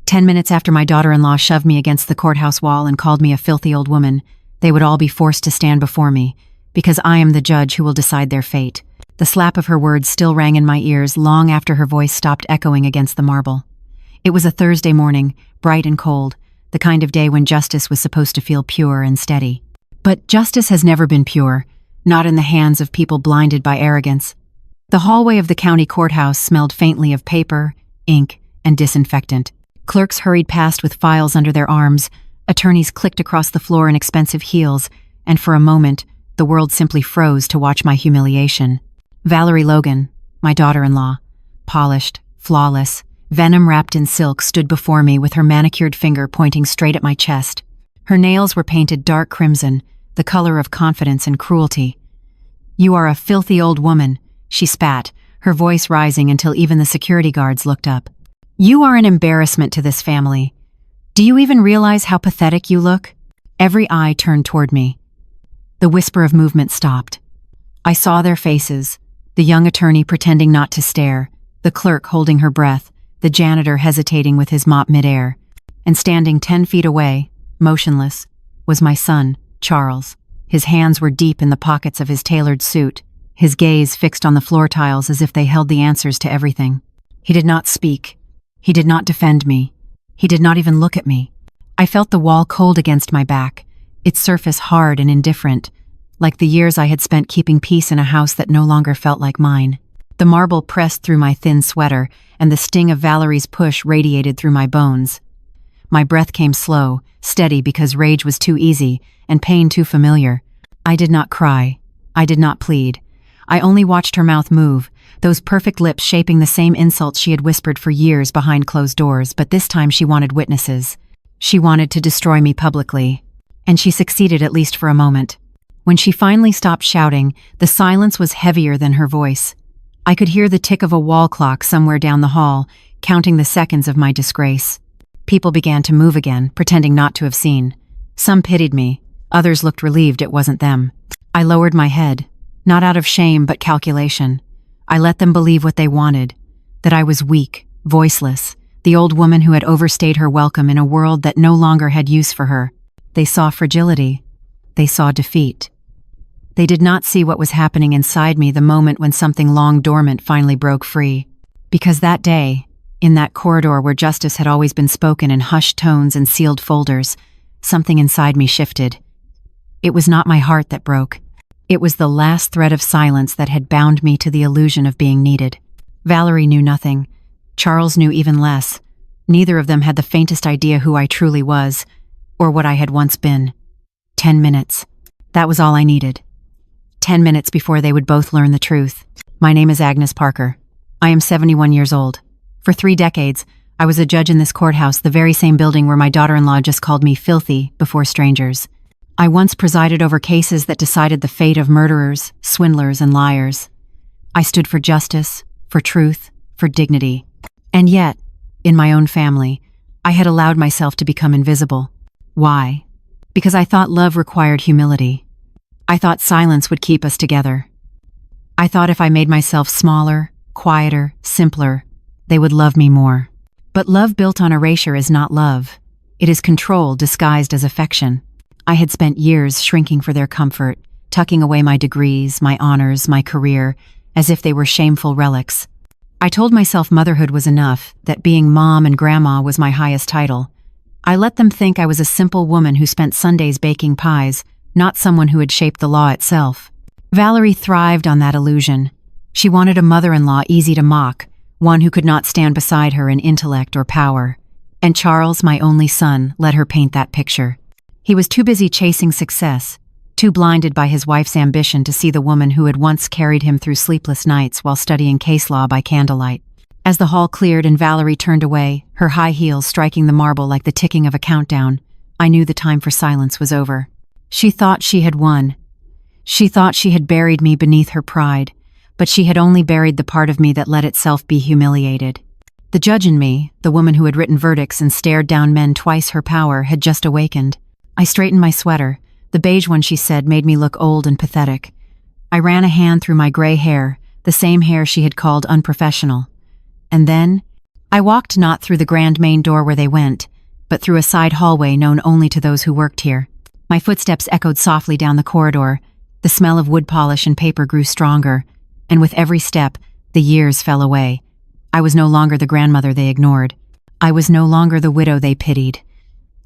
10 minutes after my daughter-in-law shoved me against the courthouse wall and called me a filthy old woman, they would all be forced to stand before me, because I am the judge who will decide their fate. The slap of her words still rang in my ears long after her voice stopped echoing against the marble. It was a Thursday morning, bright and cold, the kind of day when justice was supposed to feel pure and steady. But justice has never been pure, not in the hands of people blinded by arrogance. The hallway of the county courthouse smelled faintly of paper, ink, and disinfectant. Clerks hurried past with files under their arms, attorneys clicked across the floor in expensive heels, and for a moment, the world simply froze to watch my humiliation. Valerie Logan, my daughter-in-law, polished, flawless, venom wrapped in silk, stood before me with her manicured finger pointing straight at my chest. Her nails were painted dark crimson, the color of confidence and cruelty. "You are a filthy old woman," she spat, her voice rising until even the security guards looked up. "You are an embarrassment to this family. Do you even realize how pathetic you look?" Every eye turned toward me. The whisper of movement stopped. I saw their faces, the young attorney pretending not to stare, the clerk holding her breath, the janitor hesitating with his mop midair. And standing 10 feet away, motionless, was my son, Charles. His hands were deep in the pockets of his tailored suit, his gaze fixed on the floor tiles as if they held the answers to everything. He did not speak. He did not defend me. He did not even look at me. I felt the wall cold against my back, its surface hard and indifferent, like the years I had spent keeping peace in a house that no longer felt like mine. The marble pressed through my thin sweater, and the sting of Valerie's push radiated through my bones. My breath came slow, steady because rage was too easy, and pain too familiar. I did not cry. I did not plead. I only watched her mouth move, those perfect lips shaping the same insults she had whispered for years behind closed doors, but this time she wanted witnesses. She wanted to destroy me publicly. And she succeeded, at least for a moment. When she finally stopped shouting, the silence was heavier than her voice. I could hear the tick of a wall clock somewhere down the hall, counting the seconds of my disgrace. People began to move again, pretending not to have seen. Some pitied me. Others looked relieved it wasn't them. I lowered my head, not out of shame but calculation. I let them believe what they wanted, that I was weak, voiceless, the old woman who had overstayed her welcome in a world that no longer had use for her. They saw fragility. They saw defeat. They did not see what was happening inside me the moment when something long dormant finally broke free. Because that day, in that corridor where justice had always been spoken in hushed tones and sealed folders, something inside me shifted. It was not my heart that broke. It was the last thread of silence that had bound me to the illusion of being needed. Valerie knew nothing. Charles knew even less. Neither of them had the faintest idea who I truly was, or what I had once been. 10 minutes. That was all I needed. 10 minutes before they would both learn the truth. My name is Agnes Parker. I am 71 years old. For 3 decades, I was a judge in this courthouse, the very same building where my daughter-in-law just called me filthy before strangers. I once presided over cases that decided the fate of murderers, swindlers, and liars. I stood for justice, for truth, for dignity. And yet, in my own family, I had allowed myself to become invisible. Why? Because I thought love required humility. I thought silence would keep us together. I thought if I made myself smaller, quieter, simpler, they would love me more. But love built on erasure is not love. It is control disguised as affection. I had spent years shrinking for their comfort, tucking away my degrees, my honors, my career, as if they were shameful relics. I told myself motherhood was enough, that being mom and grandma was my highest title. I let them think I was a simple woman who spent Sundays baking pies, not someone who had shaped the law itself. Valerie thrived on that illusion. She wanted a mother-in-law easy to mock, one who could not stand beside her in intellect or power. And Charles, my only son, let her paint that picture. He was too busy chasing success, too blinded by his wife's ambition to see the woman who had once carried him through sleepless nights while studying case law by candlelight. As the hall cleared and Valerie turned away, her high heels striking the marble like the ticking of a countdown, I knew the time for silence was over. She thought she had won. She thought she had buried me beneath her pride, but she had only buried the part of me that let itself be humiliated. The judge in me, the woman who had written verdicts and stared down men twice her power, had just awakened. I straightened my sweater. The beige one, she said, made me look old and pathetic. I ran a hand through my gray hair, the same hair she had called unprofessional. And then, I walked not through the grand main door where they went, but through a side hallway known only to those who worked here. My footsteps echoed softly down the corridor. The smell of wood polish and paper grew stronger, and with every step, the years fell away. I was no longer the grandmother they ignored. I was no longer the widow they pitied.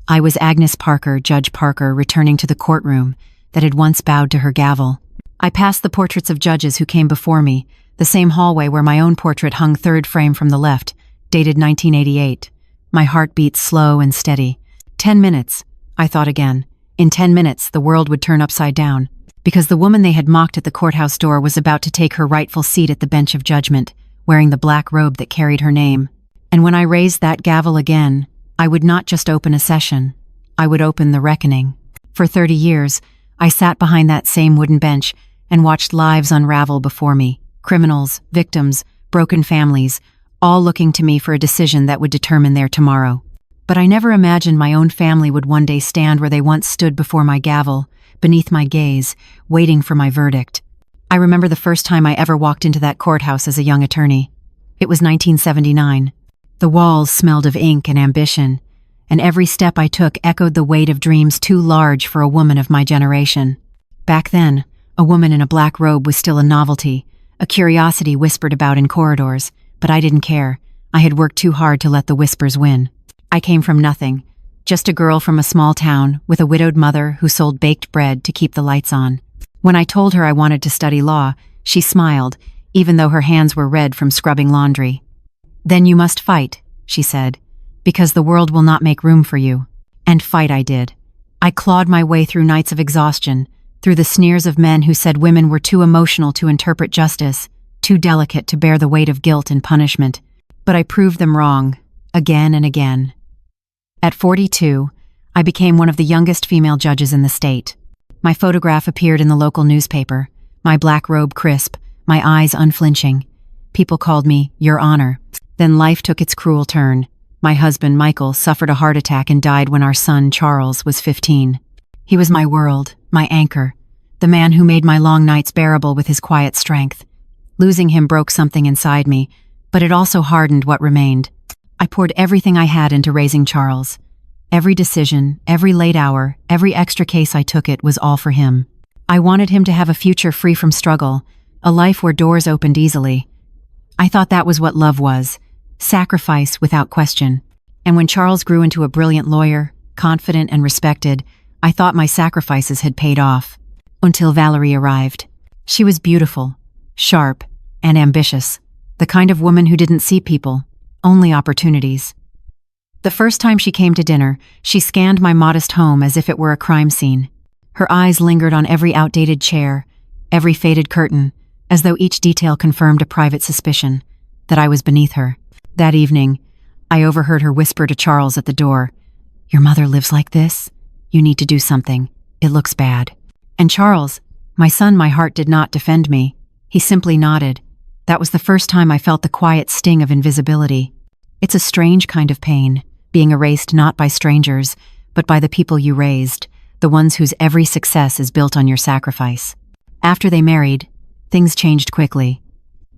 I was Agnes Parker, Judge Parker, returning to the courtroom that had once bowed to her gavel. I passed the portraits of judges who came before me, the same hallway where my own portrait hung third frame from the left, dated 1988. My heart beat slow and steady. 10 minutes, I thought again. In 10 minutes, the world would turn upside down, because the woman they had mocked at the courthouse door was about to take her rightful seat at the bench of judgment, wearing the black robe that carried her name. And when I raised that gavel again, I would not just open a session, I would open the reckoning. For 30 years, I sat behind that same wooden bench and watched lives unravel before me. Criminals, victims, broken families, all looking to me for a decision that would determine their tomorrow. But I never imagined my own family would one day stand where they once stood before my gavel, beneath my gaze, waiting for my verdict. I remember the first time I ever walked into that courthouse as a young attorney. It was 1979. The walls smelled of ink and ambition, and every step I took echoed the weight of dreams too large for a woman of my generation. Back then, a woman in a black robe was still a novelty, a curiosity whispered about in corridors, but I didn't care. I had worked too hard to let the whispers win. I came from nothing, just a girl from a small town with a widowed mother who sold baked bread to keep the lights on. When I told her I wanted to study law, she smiled, even though her hands were red from scrubbing laundry. "Then you must fight," she said, "because the world will not make room for you." And fight I did. I clawed my way through nights of exhaustion, through the sneers of men who said women were too emotional to interpret justice, too delicate to bear the weight of guilt and punishment. But I proved them wrong, again and again. At 42, I became one of the youngest female judges in the state. My photograph appeared in the local newspaper, my black robe crisp, my eyes unflinching. People called me Your Honor. Then life took its cruel turn. My husband, Michael, suffered a heart attack and died when our son, Charles, was 15. He was my world, my anchor, the man who made my long nights bearable with his quiet strength. Losing him broke something inside me, but it also hardened what remained. I poured everything I had into raising Charles. Every decision, every late hour, every extra case I took it was all for him. I wanted him to have a future free from struggle, a life where doors opened easily. I thought that was what love was, sacrifice without question. And when Charles grew into a brilliant lawyer, confident and respected, I thought my sacrifices had paid off. Until Valerie arrived. She was beautiful, sharp, and ambitious, the kind of woman who didn't see people, only opportunities. The first time she came to dinner, she scanned my modest home as if it were a crime scene. Her eyes lingered on every outdated chair, every faded curtain, as though each detail confirmed a private suspicion that I was beneath her. That evening, I overheard her whisper to Charles at the door, "Your mother lives like this? You need to do something. It looks bad." And Charles, my son, my heart did not defend me. He simply nodded. That was the first time I felt the quiet sting of invisibility. It's a strange kind of pain, being erased not by strangers, but by the people you raised, the ones whose every success is built on your sacrifice. After they married, things changed quickly.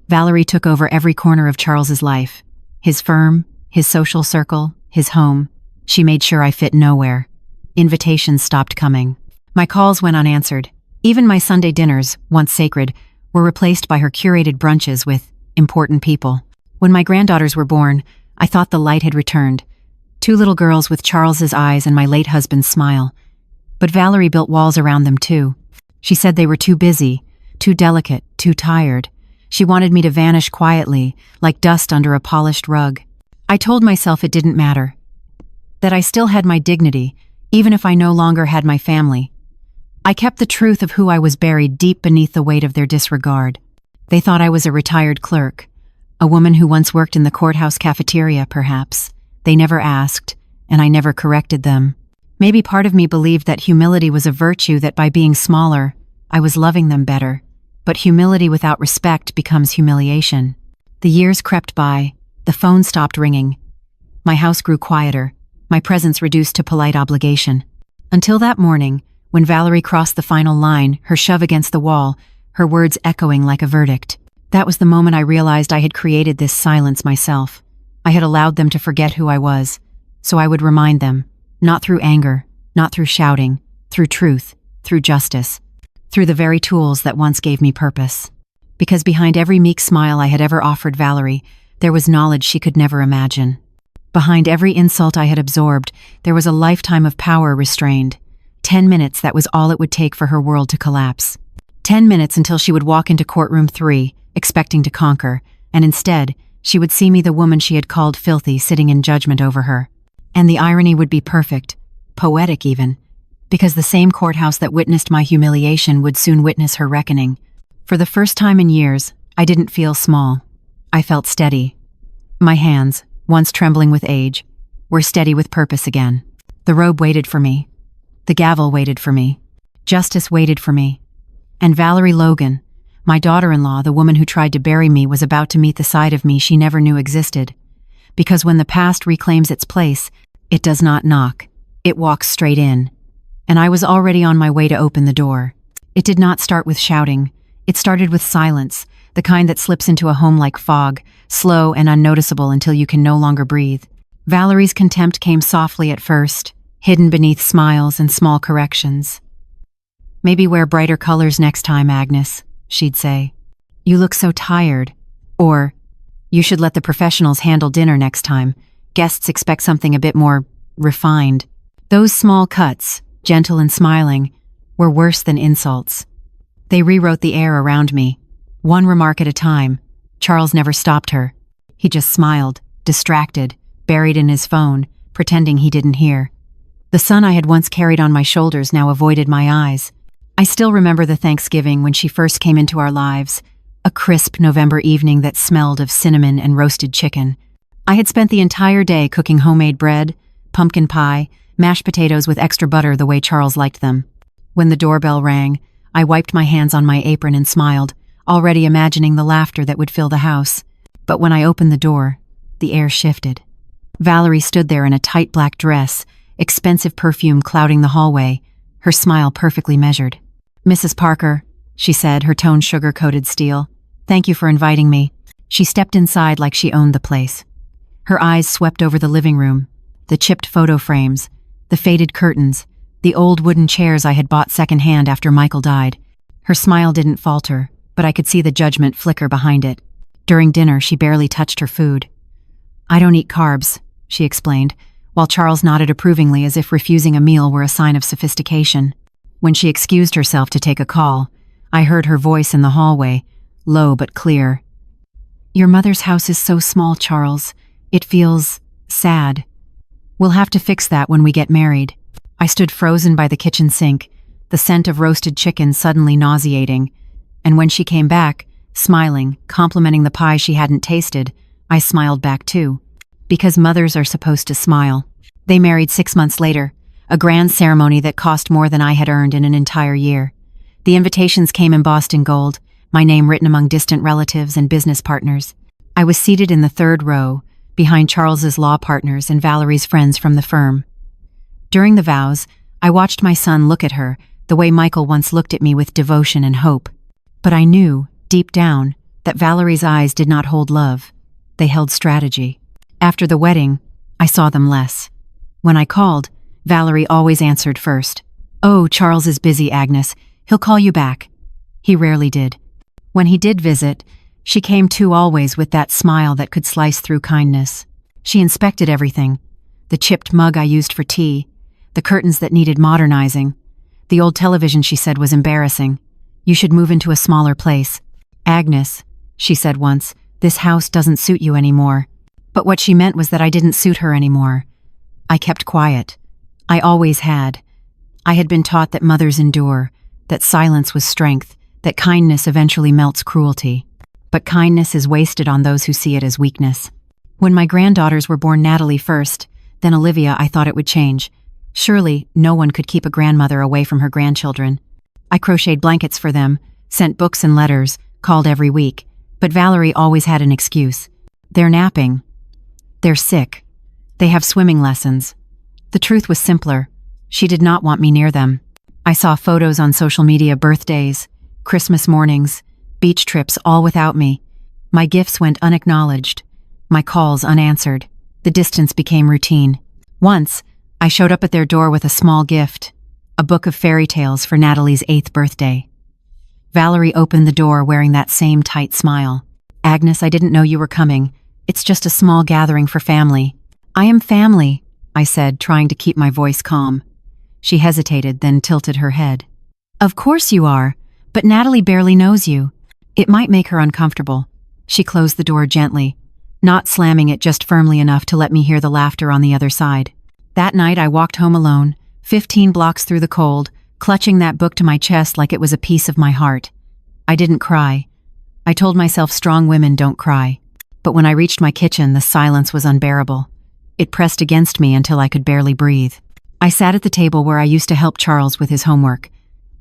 Valerie took over every corner of Charles's life. His firm, his social circle, his home. She made sure I fit nowhere. Invitations stopped coming. My calls went unanswered. Even my Sunday dinners, once sacred, were replaced by her curated brunches with important people. When my granddaughters were born, I thought the light had returned. 2 little girls with Charles's eyes and my late husband's smile. But Valerie built walls around them too. She said they were too busy, too delicate, too tired. She wanted me to vanish quietly, like dust under a polished rug. I told myself it didn't matter, that I still had my dignity, even if I no longer had my family. I kept the truth of who I was buried deep beneath the weight of their disregard. They thought I was a retired clerk, a woman who once worked in the courthouse cafeteria, perhaps. They never asked, and I never corrected them. Maybe part of me believed that humility was a virtue, that by being smaller, I was loving them better. But humility without respect becomes humiliation. The years crept by, the phone stopped ringing. My house grew quieter, my presence reduced to polite obligation. Until that morning, when Valerie crossed the final line, her shove against the wall, her words echoing like a verdict. That was the moment I realized I had created this silence myself. I had allowed them to forget who I was, so I would remind them, not through anger, not through shouting, through truth, through justice, through the very tools that once gave me purpose. Because behind every meek smile I had ever offered Valerie, there was knowledge she could never imagine. Behind every insult I had absorbed, there was a lifetime of power restrained. 10 minutes, that was all it would take for her world to collapse. 10 minutes until she would walk into courtroom 3, expecting to conquer, and instead, she would see me, the woman she had called filthy, sitting in judgment over her. And the irony would be perfect, poetic even, because the same courthouse that witnessed my humiliation would soon witness her reckoning. For the first time in years, I didn't feel small. I felt steady. My hands, once trembling with age, were steady with purpose again. The robe waited for me. The gavel waited for me. Justice waited for me. And Valerie Logan, my daughter-in-law, the woman who tried to bury me, was about to meet the side of me she never knew existed. Because when the past reclaims its place, it does not knock. It walks straight in. And I was already on my way to open the door. It did not start with shouting. It started with silence, the kind that slips into a home like fog, slow and unnoticeable until you can no longer breathe. Valerie's contempt came softly at first, hidden beneath smiles and small corrections. "Maybe wear brighter colors next time, Agnes," she'd say. "You look so tired." Or, "You should let the professionals handle dinner next time. Guests expect something a bit more refined." Those small cuts, gentle and smiling, were worse than insults. They rewrote the air around me. One remark at a time. Charles never stopped her. He just smiled, distracted, buried in his phone, pretending he didn't hear. The son I had once carried on my shoulders now avoided my eyes. I still remember the Thanksgiving when she first came into our lives, a crisp November evening that smelled of cinnamon and roasted chicken. I had spent the entire day cooking homemade bread, pumpkin pie, mashed potatoes with extra butter the way Charles liked them. When the doorbell rang, I wiped my hands on my apron and smiled, already imagining the laughter that would fill the house. But when I opened the door, the air shifted. Valerie stood there in a tight black dress, expensive perfume clouding the hallway, her smile perfectly measured. "Mrs. Parker," she said, her tone sugar-coated steel. "Thank you for inviting me." She stepped inside like she owned the place. Her eyes swept over the living room, the chipped photo frames, the faded curtains, the old wooden chairs I had bought secondhand after Michael died. Her smile didn't falter, but I could see the judgment flicker behind it. During dinner, she barely touched her food. "I don't eat carbs," she explained, while Charles nodded approvingly as if refusing a meal were a sign of sophistication. When she excused herself to take a call, I heard her voice in the hallway, low but clear. "Your mother's house is so small, Charles. It feels sad. We'll have to fix that when we get married." I stood frozen by the kitchen sink, the scent of roasted chicken suddenly nauseating. And when she came back, smiling, complimenting the pie she hadn't tasted, I smiled back too. Because mothers are supposed to smile. They married 6 months later, a grand ceremony that cost more than I had earned in an entire year. The invitations came embossed in gold, my name written among distant relatives and business partners. I was seated in the third row, behind Charles's law partners and Valerie's friends from the firm. During the vows, I watched my son look at her, the way Michael once looked at me with devotion and hope. But I knew, deep down, that Valerie's eyes did not hold love. They held strategy. After the wedding, I saw them less. When I called, Valerie always answered first. "Oh, Charles is busy, Agnes. He'll call you back." He rarely did. When he did visit, she came too always with that smile that could slice through kindness. She inspected everything. The chipped mug I used for tea, the curtains that needed modernizing. The old television, she said, was embarrassing. "You should move into a smaller place." "Agnes," she said once, "this house doesn't suit you anymore." But what she meant was that I didn't suit her anymore. I kept quiet. I always had. I had been taught that mothers endure, that silence was strength, that kindness eventually melts cruelty. But kindness is wasted on those who see it as weakness. When my granddaughters were born, Natalie first, then Olivia, I thought it would change. Surely, no one could keep a grandmother away from her grandchildren. I crocheted blankets for them, sent books and letters, called every week. But Valerie always had an excuse. "They're napping. They're sick. They have swimming lessons." The truth was simpler. She did not want me near them. I saw photos on social media, birthdays, Christmas mornings, beach trips, all without me. My gifts went unacknowledged. my calls unanswered. The distance became routine. Once, I showed up at their door with a small gift, a book of fairy tales for Natalie's 8th birthday. Valerie opened the door wearing that same tight smile. "Agnes, I didn't know you were coming. It's just a small gathering for family." "I am family," I said, trying to keep my voice calm. She hesitated, then tilted her head. "Of course you are, but Natalie barely knows you. It might make her uncomfortable." She closed the door gently, not slamming it, just firmly enough to let me hear the laughter on the other side. That night I walked home alone, 15 blocks through the cold, clutching that book to my chest like it was a piece of my heart. I didn't cry. I told myself strong women don't cry. But when I reached my kitchen, the silence was unbearable. It pressed against me until I could barely breathe. I sat at the table where I used to help Charles with his homework.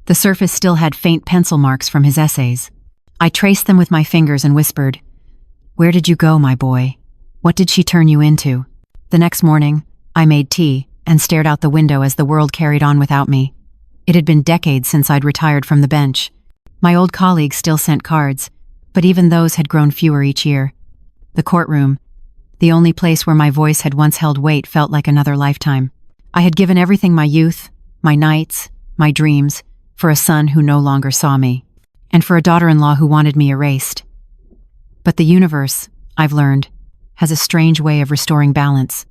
The surface still had faint pencil marks from his essays. I traced them with my fingers and whispered, "Where did you go, my boy? What did she turn you into?" The next morning, I made tea and stared out the window as the world carried on without me. It had been decades since I'd retired from the bench. My old colleagues still sent cards, but even those had grown fewer each year. The courtroom, the only place where my voice had once held weight, felt like another lifetime. I had given everything: my youth, my nights, my dreams, for a son who no longer saw me, and for a daughter-in-law who wanted me erased. But the universe, I've learned, has a strange way of restoring balance.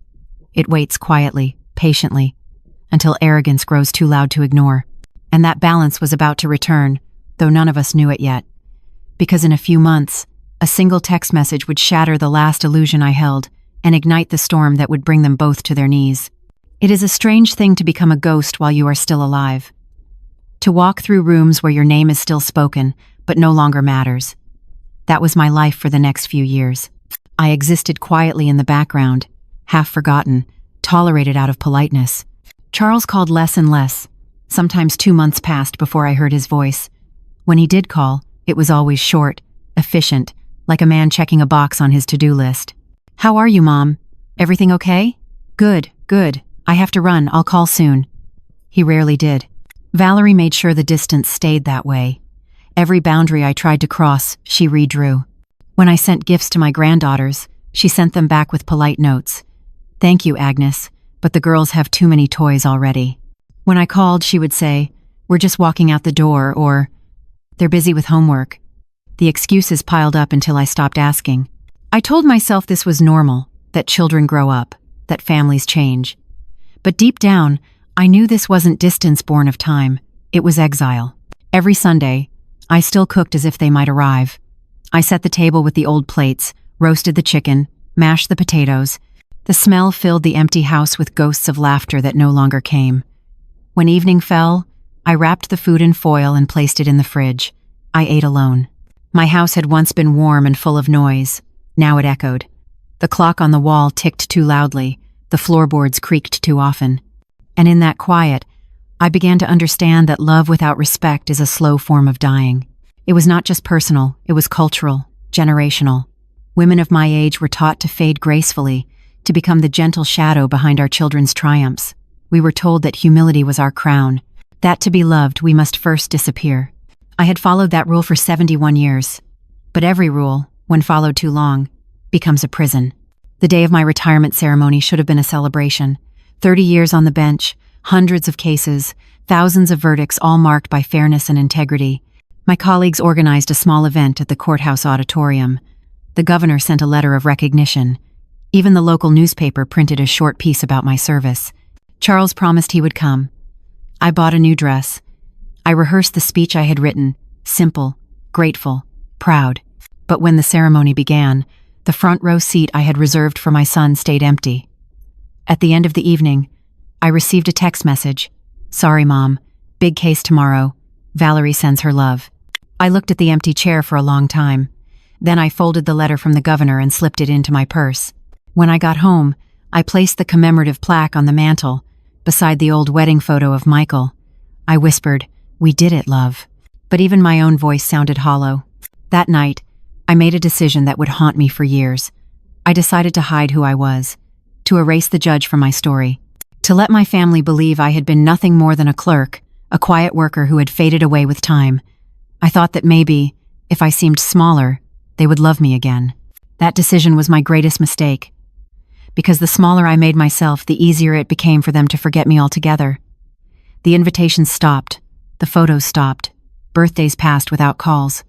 It waits quietly, patiently, until arrogance grows too loud to ignore. And that balance was about to return, though none of us knew it yet. Because in a few months, a single text message would shatter the last illusion I held and ignite the storm that would bring them both to their knees. It is a strange thing to become a ghost while you are still alive. To walk through rooms where your name is still spoken, but no longer matters. That was my life for the next few years. I existed quietly in the background, half forgotten, tolerated out of politeness. Charles called less and less. Sometimes 2 months passed before I heard his voice. When he did call, it was always short, efficient, like a man checking a box on his to-do list. "How are you, Mom? Everything okay?" "Good, good. I have to run. I'll call soon." He rarely did. Valerie made sure the distance stayed that way. Every boundary I tried to cross, she redrew. When I sent gifts to my granddaughters, she sent them back with polite notes. "Thank you, Agnes, but the girls have too many toys already." When I called, she would say, "We're just walking out the door," or "They're busy with homework." The excuses piled up until I stopped asking. I told myself this was normal, that children grow up, that families change. But deep down, I knew this wasn't distance born of time. It was exile. Every Sunday, I still cooked as if they might arrive. I set the table with the old plates, roasted the chicken, mashed the potatoes. The smell filled the empty house with ghosts of laughter that no longer came. When evening fell, I wrapped the food in foil and placed it in the fridge. I ate alone. My house had once been warm and full of noise. Now it echoed. The clock on the wall ticked too loudly. The floorboards creaked too often. And in that quiet, I began to understand that love without respect is a slow form of dying. It was not just personal, it was cultural, generational. Women of my age were taught to fade gracefully, to become the gentle shadow behind our children's triumphs. We were told that humility was our crown, that to be loved we must first disappear. I had followed that rule for 71 years. But every rule, when followed too long, becomes a prison. The day of my retirement ceremony should have been a celebration. 30 years on the bench, hundreds of cases, thousands of verdicts, all marked by fairness and integrity. My colleagues organized a small event at the courthouse auditorium. The governor sent a letter of recognition. Even the local newspaper printed a short piece about my service. Charles promised he would come. I bought a new dress. I rehearsed the speech I had written, simple, grateful, proud. But when the ceremony began, the front row seat I had reserved for my son stayed empty. At the end of the evening, I received a text message. "Sorry, Mom. Big case tomorrow. Valerie sends her love." I looked at the empty chair for a long time. Then I folded the letter from the governor and slipped it into my purse. When I got home, I placed the commemorative plaque on the mantel, beside the old wedding photo of Michael. I whispered, "We did it, love." But even my own voice sounded hollow. That night, I made a decision that would haunt me for years. I decided to hide who I was, to erase the judge from my story, to let my family believe I had been nothing more than a clerk, a quiet worker who had faded away with time. I thought that maybe, if I seemed smaller, they would love me again. That decision was my greatest mistake. Because the smaller I made myself, the easier it became for them to forget me altogether. The invitations stopped. The photos stopped. Birthdays passed without calls.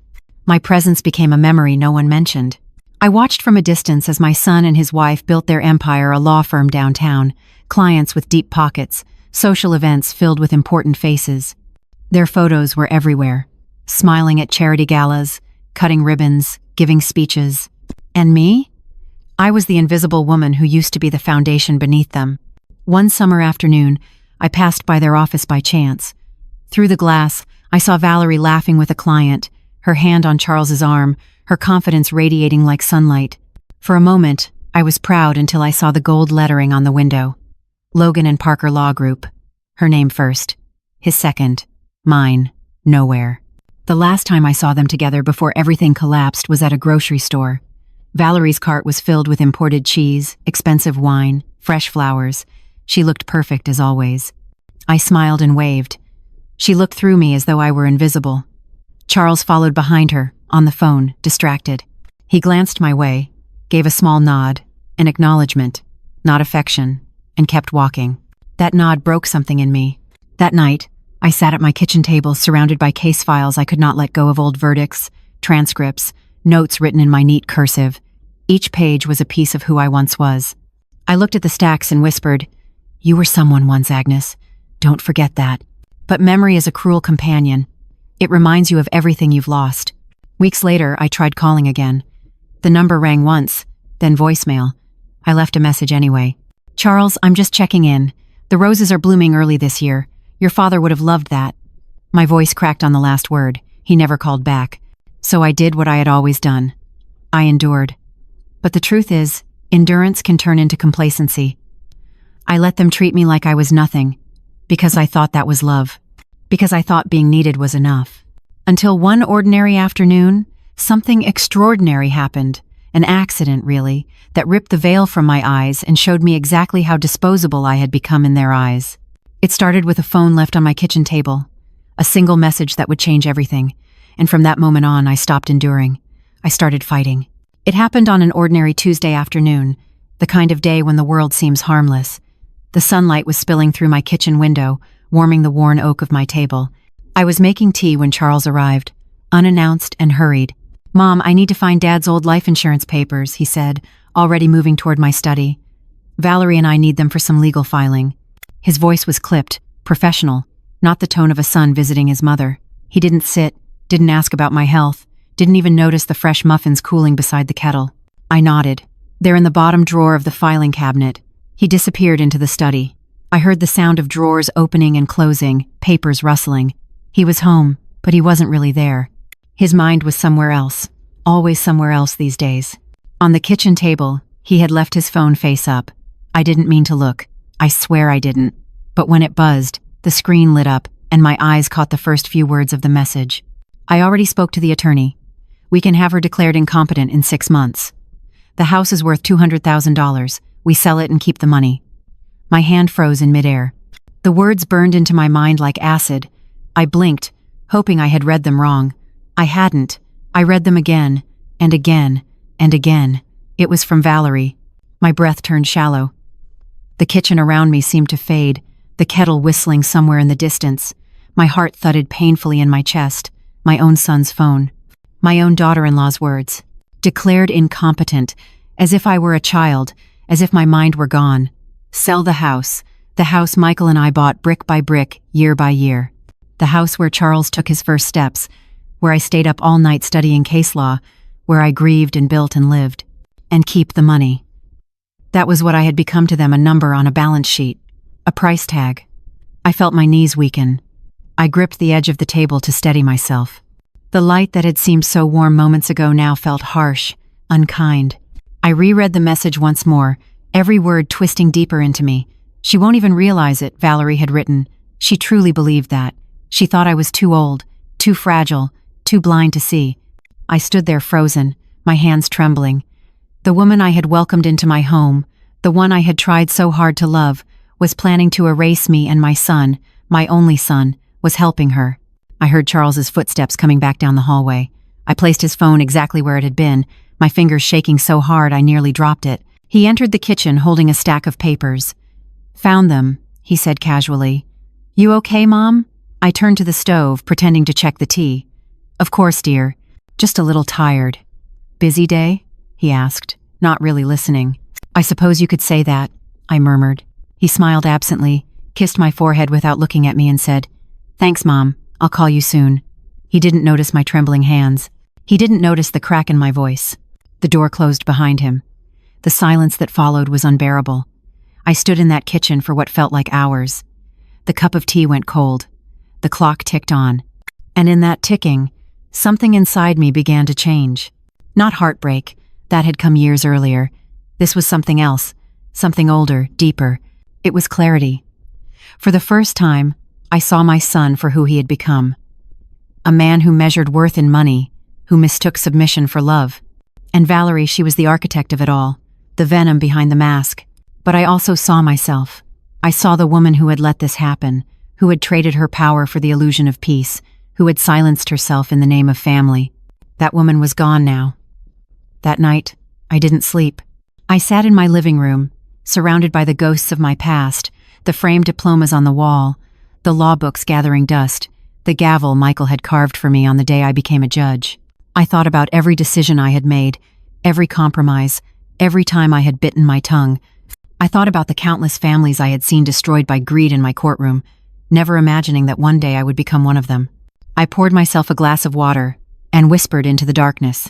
My presence became a memory no one mentioned. I watched from a distance as my son and his wife built their empire, a law firm downtown, clients with deep pockets, social events filled with important faces. Their photos were everywhere, smiling at charity galas, cutting ribbons, giving speeches. And me? I was the invisible woman who used to be the foundation beneath them. One summer afternoon, I passed by their office by chance. Through the glass, I saw Valerie laughing with a client, her hand on Charles's arm, her confidence radiating like sunlight. For a moment, I was proud until I saw the gold lettering on the window. Logan and Parker Law Group. Her name first. His second. Mine. Nowhere. The last time I saw them together before everything collapsed was at a grocery store. Valerie's cart was filled with imported cheese, expensive wine, fresh flowers. She looked perfect as always. I smiled and waved. She looked through me as though I were invisible. Charles followed behind her, on the phone, distracted. He glanced my way, gave a small nod, an acknowledgement, not affection, and kept walking. That nod broke something in me. That night, I sat at my kitchen table surrounded by case files I could not let go of, old verdicts, transcripts, notes written in my neat cursive. Each page was a piece of who I once was. I looked at the stacks and whispered, "You were someone once, Agnes. Don't forget that." But memory is a cruel companion. It reminds you of everything you've lost. Weeks later, I tried calling again. The number rang once, then voicemail. I left a message anyway. "Charles, I'm just checking in. The roses are blooming early this year. Your father would have loved that." My voice cracked on the last word. He never called back. So I did what I had always done. I endured. But the truth is, endurance can turn into complacency. I let them treat me like I was nothing, because I thought that was love. Because I thought being needed was enough. Until one ordinary afternoon, something extraordinary happened. An accident, really, that ripped the veil from my eyes and showed me exactly how disposable I had become in their eyes. It started with a phone left on my kitchen table. A single message that would change everything. And from that moment on, I stopped enduring. I started fighting. It happened on an ordinary Tuesday afternoon, the kind of day when the world seems harmless. The sunlight was spilling through my kitchen window, warming the worn oak of my table. I was making tea when Charles arrived, unannounced and hurried. "Mom, I need to find Dad's old life insurance papers," he said, already moving toward my study. "Valerie and I need them for some legal filing." His voice was clipped, professional, not the tone of a son visiting his mother. He didn't sit, didn't ask about my health, didn't even notice the fresh muffins cooling beside the kettle. I nodded. "They're in the bottom drawer of the filing cabinet." He disappeared into the study. I heard the sound of drawers opening and closing, papers rustling. He was home, but he wasn't really there. His mind was somewhere else, always somewhere else these days. On the kitchen table, he had left his phone face up. I didn't mean to look. I swear I didn't. But when it buzzed, the screen lit up, and my eyes caught the first few words of the message. "I already spoke to the attorney. We can have her declared incompetent in 6 months. The house is worth $200,000. We sell it and keep the money." My hand froze in midair. The words burned into my mind like acid. I blinked, hoping I had read them wrong. I hadn't. I read them again, and again, and again. It was from Valerie. My breath turned shallow. The kitchen around me seemed to fade, the kettle whistling somewhere in the distance. My heart thudded painfully in my chest. My own son's phone. My own daughter-in-law's words. Declared incompetent, as if I were a child, as if my mind were gone. Sell the house Michael and I bought brick by brick, year by year. The house where Charles took his first steps, where I stayed up all night studying case law, where I grieved and built and lived. And keep the money. That was what I had become to them, a number on a balance sheet, a price tag. I felt my knees weaken. I gripped the edge of the table to steady myself. The light that had seemed so warm moments ago now felt harsh, unkind. I reread the message once more, every word twisting deeper into me. "She won't even realize it," Valerie had written. She truly believed that. She thought I was too old, too fragile, too blind to see. I stood there frozen, my hands trembling. The woman I had welcomed into my home, the one I had tried so hard to love, was planning to erase me, and my son, my only son, was helping her. I heard Charles's footsteps coming back down the hallway. I placed his phone exactly where it had been, my fingers shaking so hard I nearly dropped it. He entered the kitchen holding a stack of papers. "Found them," he said casually. "You okay, Mom?" I turned to the stove, pretending to check the tea. "Of course, dear. Just a little tired." "Busy day?" he asked, not really listening. "I suppose you could say that," I murmured. He smiled absently, kissed my forehead without looking at me and said, "Thanks, Mom. I'll call you soon." He didn't notice my trembling hands. He didn't notice the crack in my voice. The door closed behind him. The silence that followed was unbearable. I stood in that kitchen for what felt like hours. The cup of tea went cold. The clock ticked on. And in that ticking, something inside me began to change. Not heartbreak, that had come years earlier. This was something else, something older, deeper. It was clarity. For the first time, I saw my son for who he had become. A man who measured worth in money, who mistook submission for love. And Valerie, she was the architect of it all, the venom behind the mask. But I also saw myself. I saw the woman who had let this happen, who had traded her power for the illusion of peace, who had silenced herself in the name of family. That woman was gone now. That night, I didn't sleep. I sat in my living room, surrounded by the ghosts of my past, the framed diplomas on the wall, the law books gathering dust, the gavel Michael had carved for me on the day I became a judge. I thought about every decision I had made, every compromise, every time I had bitten my tongue. I thought about the countless families I had seen destroyed by greed in my courtroom, never imagining that one day I would become one of them. I poured myself a glass of water and whispered into the darkness.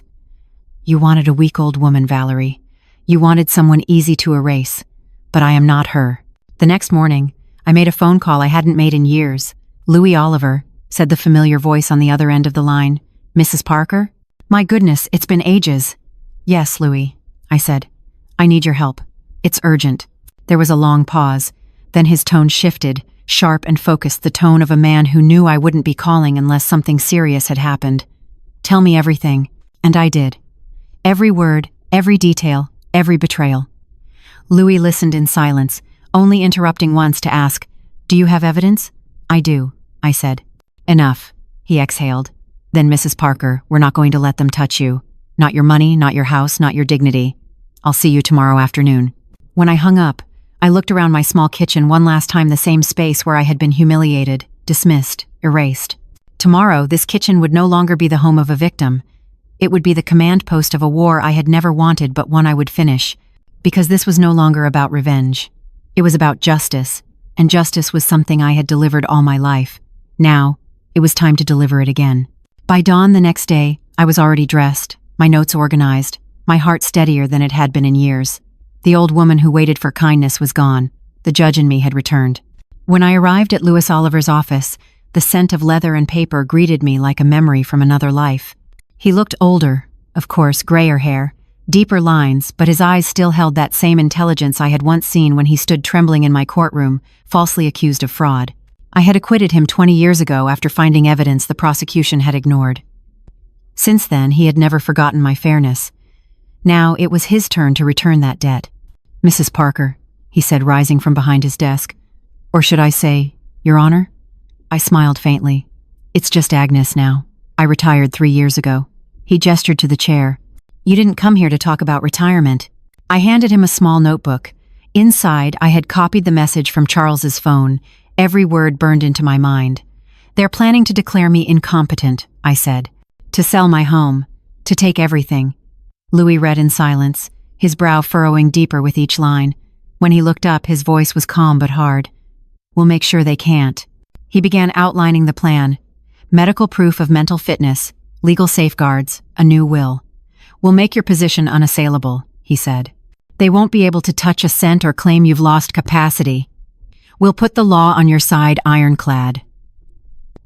"You wanted a weak old woman, Valerie. You wanted someone easy to erase, but I am not her." The next morning, I made a phone call I hadn't made in years. "Louis Oliver," said the familiar voice on the other end of the line. "Mrs. Parker?" "My goodness, it's been ages." "Yes, Louis," I said. "I need your help. It's urgent." There was a long pause. Then his tone shifted, sharp and focused, the tone of a man who knew I wouldn't be calling unless something serious had happened. "Tell me everything." And I did. Every word, every detail, every betrayal. Louis listened in silence, only interrupting once to ask, "Do you have evidence?" "I do," I said. "Enough," he exhaled. "Then, Mrs. Parker, we're not going to let them touch you. Not your money, not your house, not your dignity. I'll see you tomorrow afternoon." When I hung up, I looked around my small kitchen one last time, the same space where I had been humiliated, dismissed, erased. Tomorrow, this kitchen would no longer be the home of a victim. It would be the command post of a war I had never wanted but one I would finish, because this was no longer about revenge. It was about justice, and justice was something I had delivered all my life. Now, it was time to deliver it again. By dawn the next day, I was already dressed, my notes organized, my heart steadier than it had been in years. The old woman who waited for kindness was gone. The judge in me had returned. When I arrived at Louis Oliver's office, the scent of leather and paper greeted me like a memory from another life. He looked older, of course, grayer hair, deeper lines, but his eyes still held that same intelligence I had once seen when he stood trembling in my courtroom, falsely accused of fraud. I had acquitted him 20 years ago after finding evidence the prosecution had ignored. Since then, he had never forgotten my fairness. Now, it was his turn to return that debt. "Mrs. Parker," he said, rising from behind his desk. "Or should I say, Your Honor?" I smiled faintly. "It's just Agnes now. I retired 3 years ago." He gestured to the chair. "You didn't come here to talk about retirement." I handed him a small notebook. Inside, I had copied the message from Charles's phone, every word burned into my mind. "They're planning to declare me incompetent," I said. "To sell my home. To take everything." Louis read in silence, his brow furrowing deeper with each line. When he looked up, his voice was calm but hard. "We'll make sure they can't." He began outlining the plan. Medical proof of mental fitness, legal safeguards, a new will. "We'll make your position unassailable," he said. "They won't be able to touch a cent or claim you've lost capacity. We'll put the law on your side ironclad."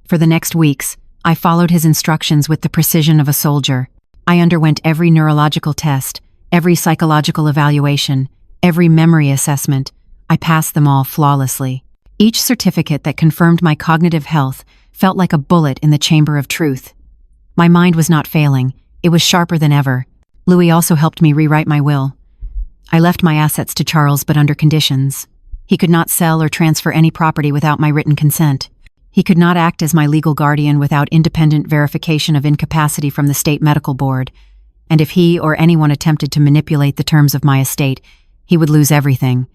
For the next weeks, I followed his instructions with the precision of a soldier. I underwent every neurological test, every psychological evaluation, every memory assessment. I passed them all flawlessly. Each certificate that confirmed my cognitive health felt like a bullet in the chamber of truth. My mind was not failing. It was sharper than ever. Louis also helped me rewrite my will. I left my assets to Charles, but under conditions. He could not sell or transfer any property without my written consent. He could not act as my legal guardian without independent verification of incapacity from the state medical board. and if he or anyone attempted to manipulate the terms of my estate, he would lose everything.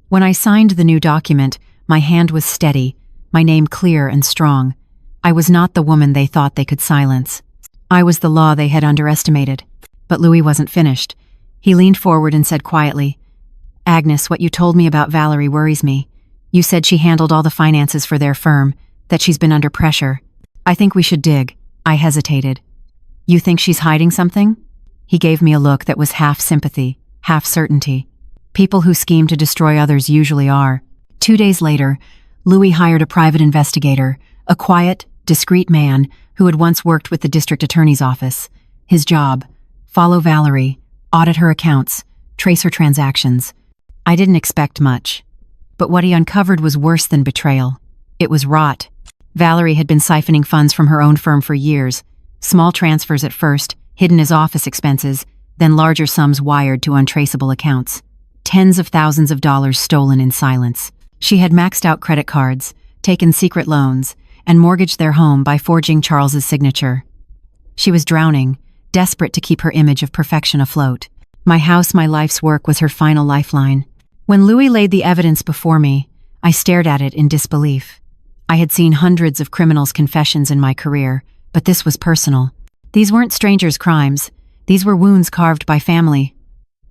When I signed the new document, my hand was steady, my name clear and strong. I was not the woman they thought they could silence. I was the law they had underestimated. But Louis wasn't finished. He leaned forward and said quietly, "Agnes, what you told me about Valerie worries me. You said she handled all the finances for their firm, that she's been under pressure. I think we should dig." I hesitated. "You think she's hiding something?" He gave me a look that was half sympathy, half certainty. People who scheme to destroy others usually are. 2 days later, Louis hired a private investigator, a quiet, discreet man who had once worked with the district attorney's office. His job: follow Valerie, audit her accounts, trace her transactions. I didn't expect much. But what he uncovered was worse than betrayal. It was rot. Valerie had been siphoning funds from her own firm for years. Small transfers at first, hidden as office expenses, then larger sums wired to untraceable accounts. Tens of thousands of dollars stolen in silence. She had maxed out credit cards, taken secret loans, and mortgaged their home by forging Charles's signature. She was drowning, desperate to keep her image of perfection afloat. My house, my life's work was her final lifeline. When Louis laid the evidence before me, I stared at it in disbelief. I had seen hundreds of criminals' confessions in my career, but this was personal. These weren't strangers' crimes. These were wounds carved by family.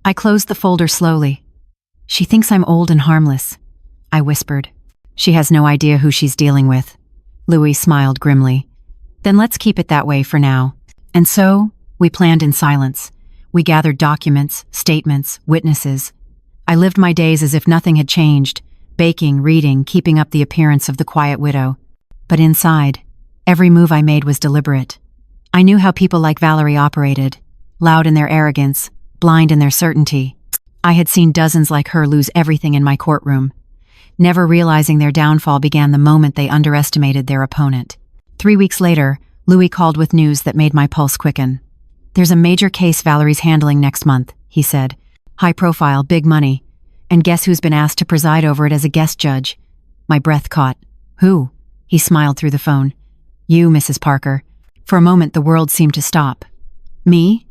I closed the folder slowly. "She thinks I'm old and harmless," I whispered. "She has no idea who she's dealing with." Louis smiled grimly. "Then let's keep it that way for now." And so, we planned in silence. We gathered documents, statements, witnesses. I lived my days as if nothing had changed, baking, reading, keeping up the appearance of the quiet widow. But inside, every move I made was deliberate. I knew how people like Valerie operated, loud in their arrogance, blind in their certainty. I had seen dozens like her lose everything in my courtroom. Never realizing their downfall began the moment they underestimated their opponent. 3 weeks later, Louis called with news that made my pulse quicken. "There's a major case Valerie's handling next month," he said. "High profile, big money. And guess who's been asked to preside over it as a guest judge?" My breath caught. "Who?" He smiled through the phone. "You, Mrs. Parker." For a moment, the world seemed to stop. "Me?"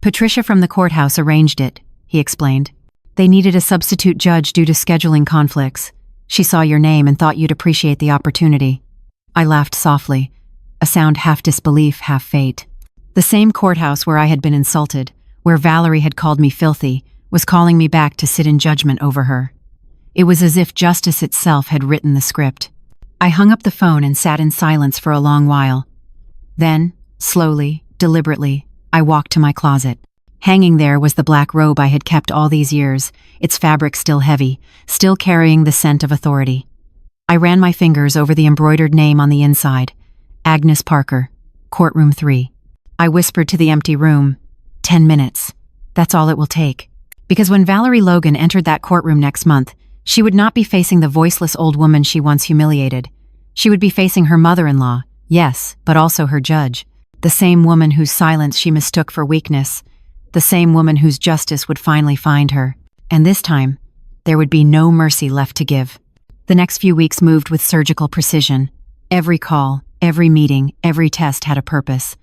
"Patricia from the courthouse arranged it," he explained. "They needed a substitute judge due to scheduling conflicts. She saw your name and thought you'd appreciate the opportunity." I laughed softly, a sound half disbelief, half fate. The same courthouse where I had been insulted, where Valerie had called me filthy, was calling me back to sit in judgment over her. It was as if justice itself had written the script. I hung up the phone and sat in silence for a long while. Then, slowly, deliberately, I walked to my closet. Hanging there was the black robe I had kept all these years, its fabric still heavy, still carrying the scent of authority. I ran my fingers over the embroidered name on the inside. Agnes Parker, Courtroom 3. I whispered to the empty room, 10 minutes. That's all it will take. Because when Valerie Logan entered that courtroom next month, she would not be facing the voiceless old woman she once humiliated. She would be facing her mother-in-law, yes, but also her judge. The same woman whose silence she mistook for weakness. The same woman whose justice would finally find her. And this time, there would be no mercy left to give. The next few weeks moved with surgical precision. Every call, every meeting, every test had a purpose.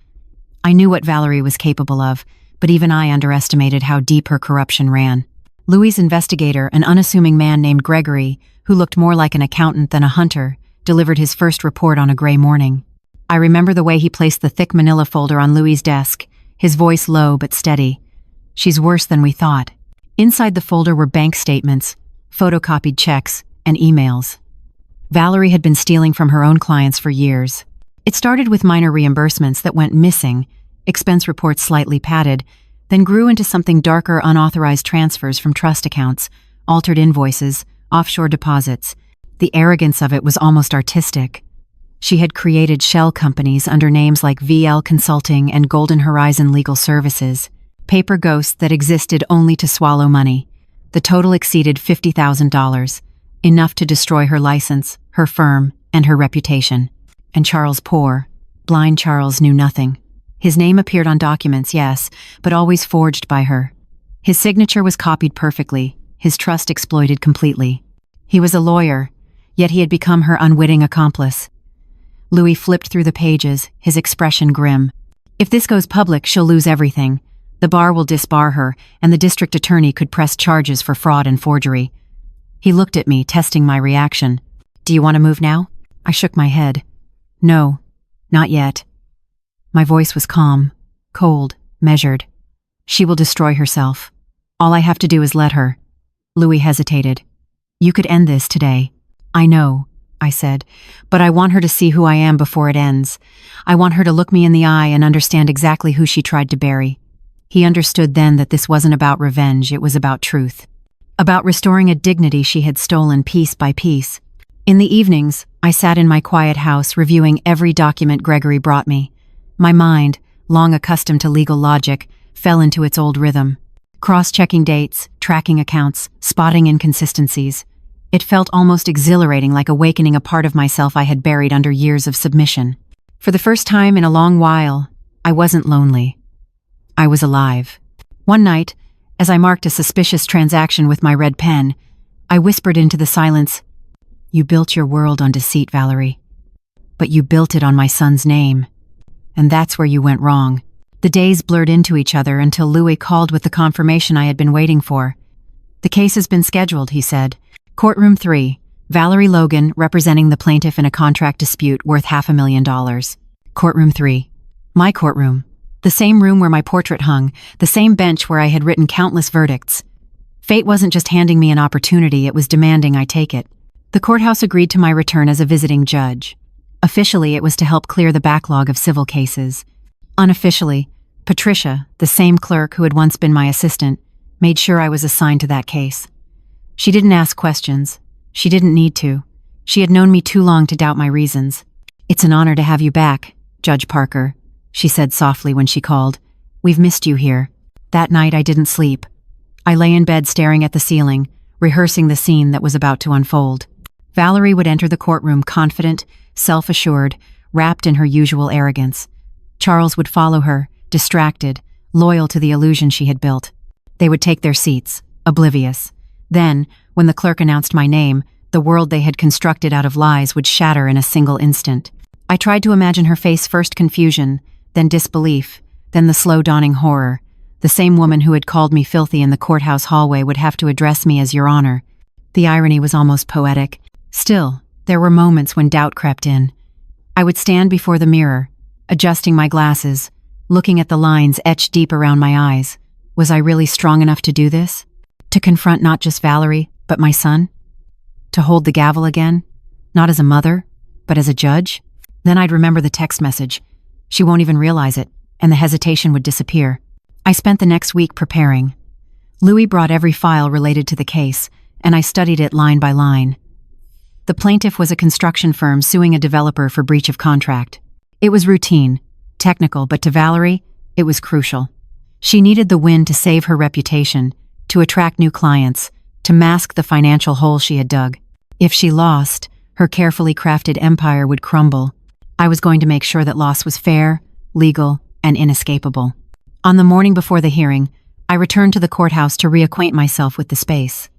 I knew what Valerie was capable of, but even I underestimated how deep her corruption ran. Louis' investigator, an unassuming man named Gregory, who looked more like an accountant than a hunter, delivered his first report on a gray morning. I remember the way he placed the thick manila folder on Louis' desk, his voice low but steady. "She's worse than we thought." Inside the folder were bank statements, photocopied checks, and emails. Valerie had been stealing from her own clients for years. It started with minor reimbursements that went missing, expense reports slightly padded, then grew into something darker: unauthorized transfers from trust accounts, altered invoices, offshore deposits. The arrogance of it was almost artistic. She had created shell companies under names like VL Consulting and Golden Horizon Legal Services, paper ghosts that existed only to swallow money. The total exceeded $50,000, enough to destroy her license, her firm, and her reputation. And Charles Poor, blind Charles, knew nothing. His name appeared on documents, yes, but always forged by her. His signature was copied perfectly, his trust exploited completely. He was a lawyer, yet he had become her unwitting accomplice. Louis flipped through the pages, his expression grim. "If this goes public, she'll lose everything. The bar will disbar her, and the district attorney could press charges for fraud and forgery. He looked at me, testing my reaction. Do you want to move now? I shook my head. No, not yet. My voice was calm, cold, measured. She will destroy herself. All I have to do is let her. Louis hesitated. You could end this today. I know, I said, but I want her to see who I am before it ends. I want her to look me in the eye and understand exactly who she tried to bury. He understood then that this wasn't about revenge, it was about truth. About restoring a dignity she had stolen piece by piece. In the evenings, I sat in my quiet house reviewing every document Gregory brought me. My mind, long accustomed to legal logic, fell into its old rhythm. Cross-checking dates, tracking accounts, spotting inconsistencies. It felt almost exhilarating, like awakening a part of myself I had buried under years of submission. For the first time in a long while, I wasn't lonely. I was alive. One night, as I marked a suspicious transaction with my red pen, I whispered into the silence, "You built your world on deceit, Valerie. But you built it on my son's name. And that's where you went wrong." The days blurred into each other until Louis called with the confirmation I had been waiting for. "The case has been scheduled," he said. "Courtroom 3, Valerie Logan representing the plaintiff in a contract dispute worth $500,000. Courtroom 3. My courtroom. The same room where my portrait hung, the same bench where I had written countless verdicts. Fate wasn't just handing me an opportunity, it was demanding I take it. The courthouse agreed to my return as a visiting judge. Officially, it was to help clear the backlog of civil cases. Unofficially, Patricia, the same clerk who had once been my assistant, made sure I was assigned to that case. She didn't ask questions. She didn't need to. She had known me too long to doubt my reasons. "It's an honor to have you back, Judge Parker," she said softly when she called. "We've missed you here." That night I didn't sleep. I lay in bed staring at the ceiling, rehearsing the scene that was about to unfold. Valerie would enter the courtroom confident, self-assured, wrapped in her usual arrogance. Charles would follow her, distracted, loyal to the illusion she had built. They would take their seats, oblivious. Then, when the clerk announced my name, the world they had constructed out of lies would shatter in a single instant. I tried to imagine her face, first confusion, then disbelief, then the slow dawning horror. The same woman who had called me filthy in the courthouse hallway would have to address me as Your Honor. The irony was almost poetic. Still, there were moments when doubt crept in. I would stand before the mirror, adjusting my glasses, looking at the lines etched deep around my eyes. Was I really strong enough to do this? To confront not just Valerie, but my son? To hold the gavel again? Not as a mother, but as a judge? Then I'd remember the text message. She won't even realize it, and the hesitation would disappear. I spent the next week preparing. Louis brought every file related to the case, and I studied it line by line. The plaintiff was a construction firm suing a developer for breach of contract. It was routine, technical, but to Valerie, it was crucial. She needed the win to save her reputation, to attract new clients, to mask the financial hole she had dug. If she lost, her carefully crafted empire would crumble. I was going to make sure that loss was fair, legal, and inescapable. On the morning before the hearing, I returned to the courthouse to reacquaint myself with the space.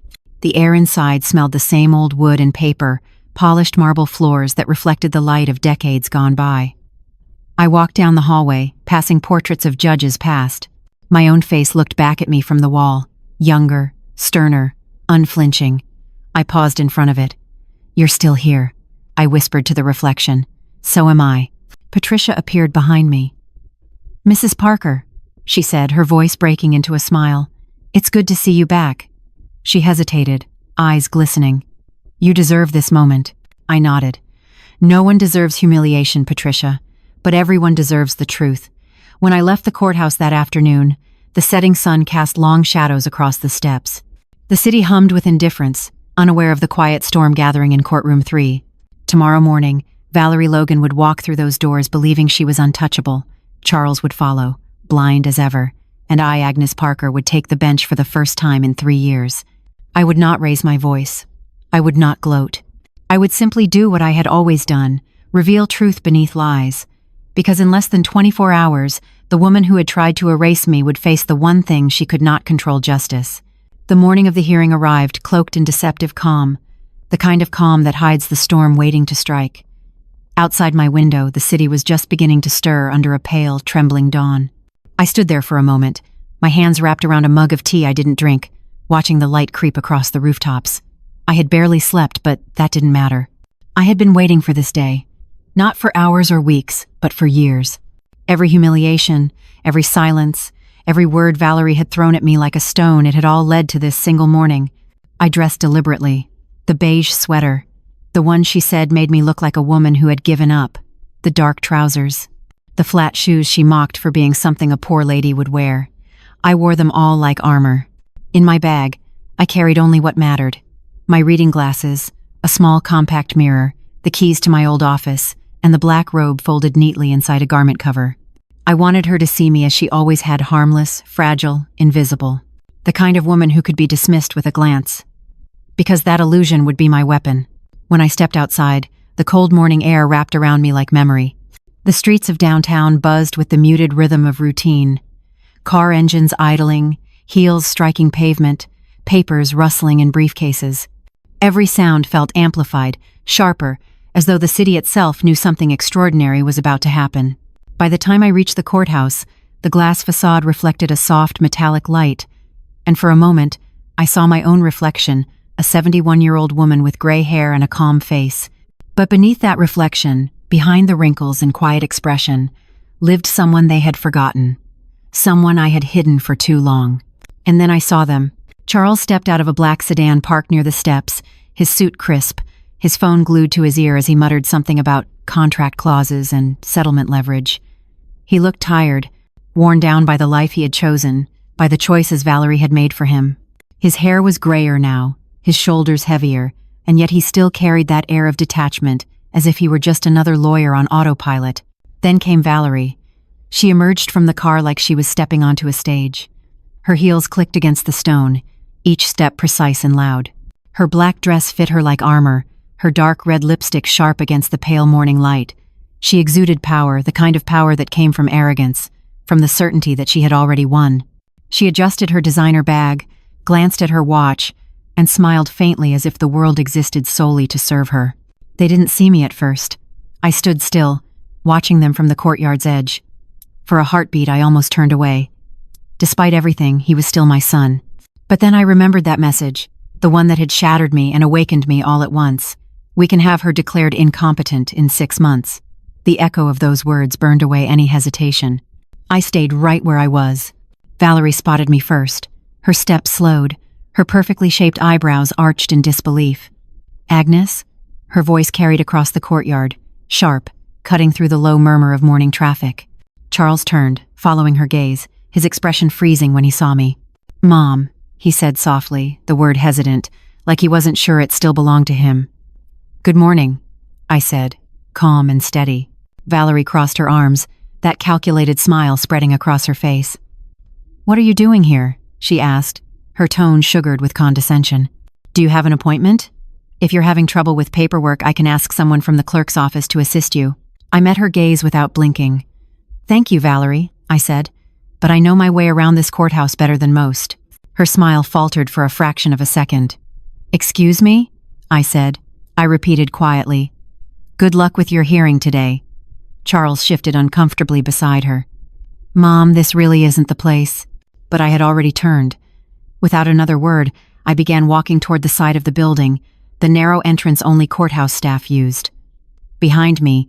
The air inside smelled the same old wood and paper, polished marble floors that reflected the light of decades gone by. I walked down the hallway, passing portraits of judges past. My own face looked back at me from the wall, younger, sterner, unflinching. I paused in front of it. "You're still here," I whispered to the reflection. "So am I." Patricia appeared behind me. "Mrs. Parker," she said, her voice breaking into a smile. "It's good to see you back." She hesitated, eyes glistening. "You deserve this moment." I nodded. "No one deserves humiliation, Patricia, but everyone deserves the truth." When I left the courthouse that afternoon, the setting sun cast long shadows across the steps. The city hummed with indifference, unaware of the quiet storm gathering in courtroom 3. Tomorrow morning, Valerie Logan would walk through those doors believing she was untouchable. Charles would follow, blind as ever, and I, Agnes Parker, would take the bench for the first time in 3 years. I would not raise my voice. I would not gloat. I would simply do what I had always done, reveal truth beneath lies. Because in less than 24 hours, the woman who had tried to erase me would face the one thing she could not control: justice. The morning of the hearing arrived, cloaked in deceptive calm, the kind of calm that hides the storm waiting to strike. Outside my window, the city was just beginning to stir under a pale, trembling dawn. I stood there for a moment, my hands wrapped around a mug of tea I didn't drink, watching the light creep across the rooftops. I had barely slept, but that didn't matter. I had been waiting for this day. Not for hours or weeks, but for years. Every humiliation, every silence, every word Valerie had thrown at me like a stone, it had all led to this single morning. I dressed deliberately. The beige sweater. The one she said made me look like a woman who had given up. The dark trousers. The flat shoes she mocked for being something a poor lady would wear. I wore them all like armor. In my bag, I carried only what mattered. My reading glasses, a small compact mirror, the keys to my old office, and the black robe folded neatly inside a garment cover. I wanted her to see me as she always had, harmless, fragile, invisible. The kind of woman who could be dismissed with a glance. Because that illusion would be my weapon. When I stepped outside, the cold morning air wrapped around me like memory. The streets of downtown buzzed with the muted rhythm of routine. Car engines idling, heels striking pavement, papers rustling in briefcases. Every sound felt amplified, sharper, as though the city itself knew something extraordinary was about to happen. By the time I reached the courthouse, the glass facade reflected a soft metallic light, and for a moment, I saw my own reflection, a 71-year-old woman with gray hair and a calm face. But beneath that reflection, behind the wrinkles and quiet expression, lived someone they had forgotten. Someone I had hidden for too long. And then I saw them. Charles stepped out of a black sedan parked near the steps, his suit crisp, his phone glued to his ear as he muttered something about contract clauses and settlement leverage. He looked tired, worn down by the life he had chosen, by the choices Valerie had made for him. His hair was grayer now, his shoulders heavier, and yet he still carried that air of detachment, as if he were just another lawyer on autopilot. Then came Valerie. She emerged from the car like she was stepping onto a stage. Her heels clicked against the stone, each step precise and loud. Her black dress fit her like armor, her dark red lipstick sharp against the pale morning light. She exuded power, the kind of power that came from arrogance, from the certainty that she had already won. She adjusted her designer bag, glanced at her watch, and smiled faintly as if the world existed solely to serve her. They didn't see me at first. I stood still, watching them from the courtyard's edge. For a heartbeat, I almost turned away. Despite everything, he was still my son. But then I remembered that message, the one that had shattered me and awakened me all at once. We can have her declared incompetent in 6 months. The echo of those words burned away any hesitation. I stayed right where I was. Valerie spotted me first. Her step slowed, her perfectly shaped eyebrows arched in disbelief. "Agnes?" Her voice carried across the courtyard, sharp, cutting through the low murmur of morning traffic. Charles turned, following her gaze, his expression freezing when he saw me. "Mom," he said softly, the word hesitant, like he wasn't sure it still belonged to him. "Good morning," I said, calm and steady. Valerie crossed her arms, that calculated smile spreading across her face. "What are you doing here?" she asked, her tone sugared with condescension. "Do you have an appointment? If you're having trouble with paperwork, I can ask someone from the clerk's office to assist you." I met her gaze without blinking. "Thank you, Valerie," I said, "but I know my way around this courthouse better than most." Her smile faltered for a fraction of a second. "Excuse me?" I said. I repeated quietly. "Good luck with your hearing today." Charles shifted uncomfortably beside her. "Mom, this really isn't the place." But I had already turned. Without another word, I began walking toward the side of the building, the narrow entrance only courthouse staff used. Behind me,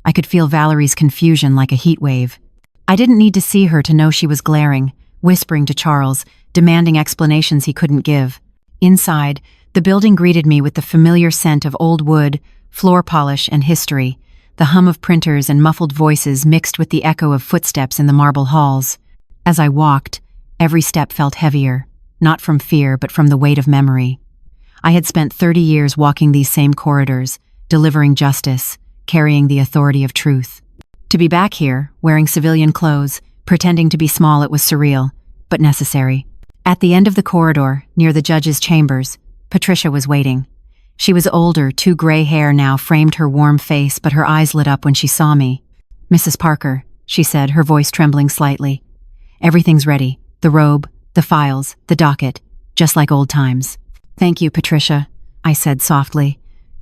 I could feel Valerie's confusion like a heat wave. I didn't need to see her to know she was glaring, whispering to Charles, demanding explanations he couldn't give. Inside, the building greeted me with the familiar scent of old wood, floor polish, and history, the hum of printers and muffled voices mixed with the echo of footsteps in the marble halls. As I walked, every step felt heavier, not from fear but from the weight of memory. I had spent 30 years walking these same corridors, delivering justice, carrying the authority of truth. To be back here, wearing civilian clothes, pretending to be small, it was surreal, but necessary. At the end of the corridor, near the judge's chambers, Patricia was waiting. She was older, 2 gray hair now framed her warm face, but her eyes lit up when she saw me. "Mrs. Parker," she said, her voice trembling slightly. "Everything's ready. The robe, the files, the docket, just like old times." "Thank you, Patricia," I said softly.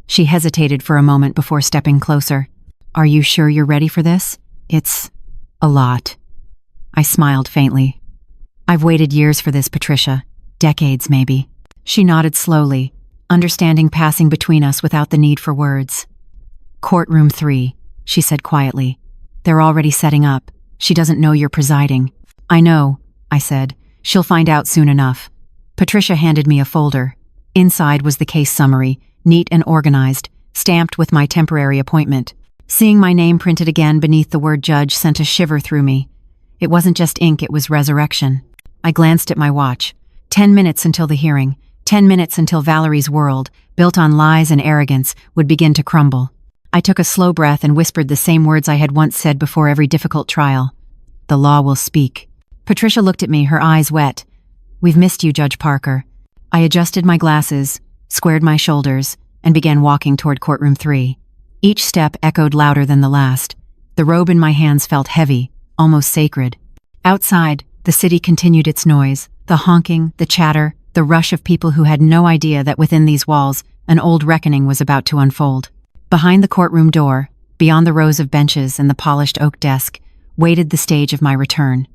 She hesitated for a moment before stepping closer. "Are you sure you're ready for this? It's a lot." I smiled faintly. I've waited years for this, Patricia. Decades, maybe. She nodded slowly, understanding passing between us without the need for words. Courtroom 3, she said quietly. They're already setting up. She doesn't know you're presiding. I know, I said. She'll find out soon enough. Patricia handed me a folder. Inside was the case summary, neat and organized, stamped with my temporary appointment. Seeing my name printed again beneath the word judge sent a shiver through me. It wasn't just ink, it was resurrection. I glanced at my watch. 10 minutes until the hearing. 10 minutes until Valerie's world, built on lies and arrogance, would begin to crumble. I took a slow breath and whispered the same words I had once said before every difficult trial. The law will speak. Patricia looked at me, her eyes wet. We've missed you, Judge Parker. I adjusted my glasses, squared my shoulders, and began walking toward courtroom 3. Each step echoed louder than the last. The robe in my hands felt heavy, almost sacred. Outside, the city continued its noise, the honking, the chatter, the rush of people who had no idea that within these walls, an old reckoning was about to unfold. Behind the courtroom door, beyond the rows of benches and the polished oak desk, waited the stage of my return.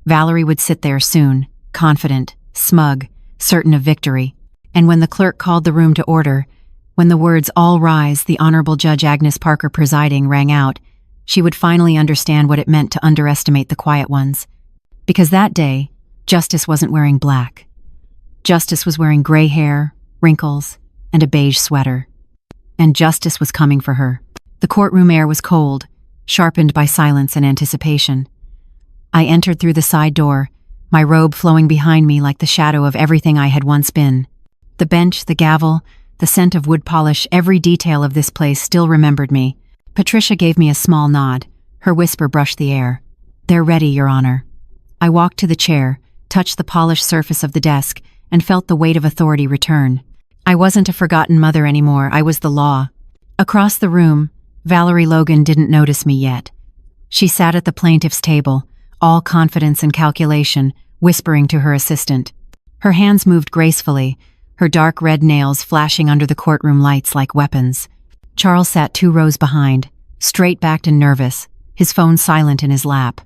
Valerie would sit there soon, confident, smug, certain of victory. And when the clerk called the room to order, when the words "All rise, the Honorable Judge Agnes Parker presiding" rang out, she would finally understand what it meant to underestimate the quiet ones. Because that day, Justice wasn't wearing black. Justice was wearing gray hair, wrinkles, and a beige sweater. And justice was coming for her. The courtroom air was cold, sharpened by silence and anticipation. I entered through the side door, my robe flowing behind me like the shadow of everything I had once been. The bench, the gavel, the scent of wood polish, every detail of this place still remembered me. Patricia gave me a small nod. Her whisper brushed the air. They're ready, Your Honor. I walked to the chair, touched the polished surface of the desk, and felt the weight of authority return. I wasn't a forgotten mother anymore, I was the law. Across the room, Valerie Logan didn't notice me yet. She sat at the plaintiff's table, all confidence and calculation, whispering to her assistant. Her hands moved gracefully, her dark red nails flashing under the courtroom lights like weapons. Charles sat 2 rows behind, straight-backed and nervous, his phone silent in his lap.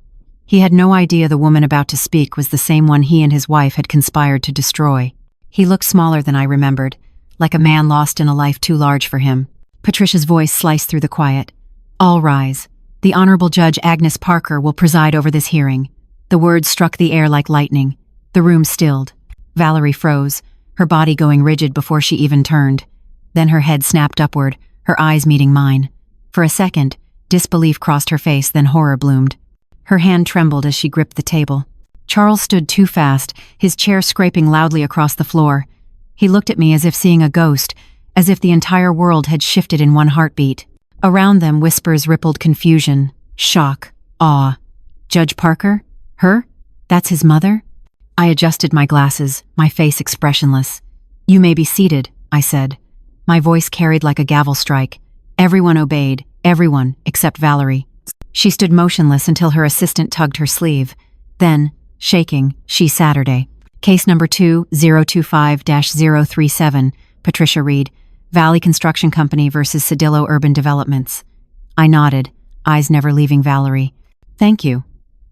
He had no idea the woman about to speak was the same one he and his wife had conspired to destroy. He looked smaller than I remembered, like a man lost in a life too large for him. Patricia's voice sliced through the quiet. All rise. The Honorable Judge Agnes Parker will preside over this hearing. The words struck the air like lightning. The room stilled. Valerie froze, her body going rigid before she even turned. Then her head snapped upward, her eyes meeting mine. For a second, disbelief crossed her face, then horror bloomed. Her hand trembled as she gripped the table. Charles stood too fast, his chair scraping loudly across the floor. He looked at me as if seeing a ghost, as if the entire world had shifted in one heartbeat. Around them, whispers rippled confusion, shock, awe. Judge Parker? Her? That's his mother? I adjusted my glasses, my face expressionless. You may be seated, I said. My voice carried like a gavel strike. Everyone obeyed, everyone except Valerie. She stood motionless until her assistant tugged her sleeve. Then, shaking, she Saturday. Case number 2025-037, Patricia Reed, Valley Construction Company versus Cedillo Urban Developments. I nodded, eyes never leaving Valerie. Thank you.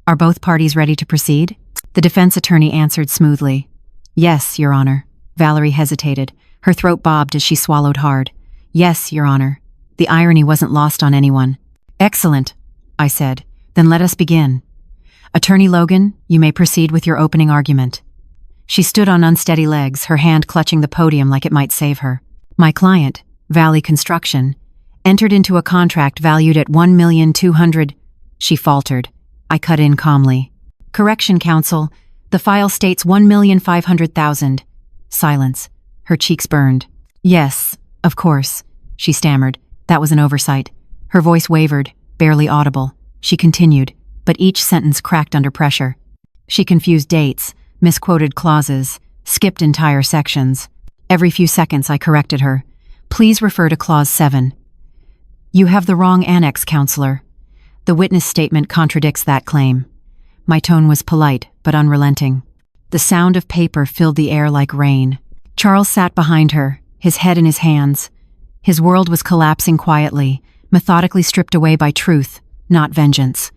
Are both parties ready to proceed? The defense attorney answered smoothly. Yes, Your Honor. Valerie hesitated. Her throat bobbed as she swallowed hard. Yes, Your Honor. The irony wasn't lost on anyone. Excellent, I said. Then let us begin. Attorney Logan, you may proceed with your opening argument. She stood on unsteady legs, her hand clutching the podium like it might save her. My client, Valley Construction, entered into a contract valued at $1,200,000. She faltered. I cut in calmly. Correction, counsel. The file states $1,500,000. Silence. Her cheeks burned. Yes, of course, she stammered. That was an oversight. Her voice wavered, barely audible. She continued, but each sentence cracked under pressure. She confused dates, misquoted clauses, skipped entire sections. Every few seconds I corrected her. Please refer to Clause 7. You have the wrong annex, counselor. The witness statement contradicts that claim. My tone was polite, but unrelenting. The sound of paper filled the air like rain. Charles sat behind her, his head in his hands. His world was collapsing quietly, methodically stripped away by truth, not vengeance.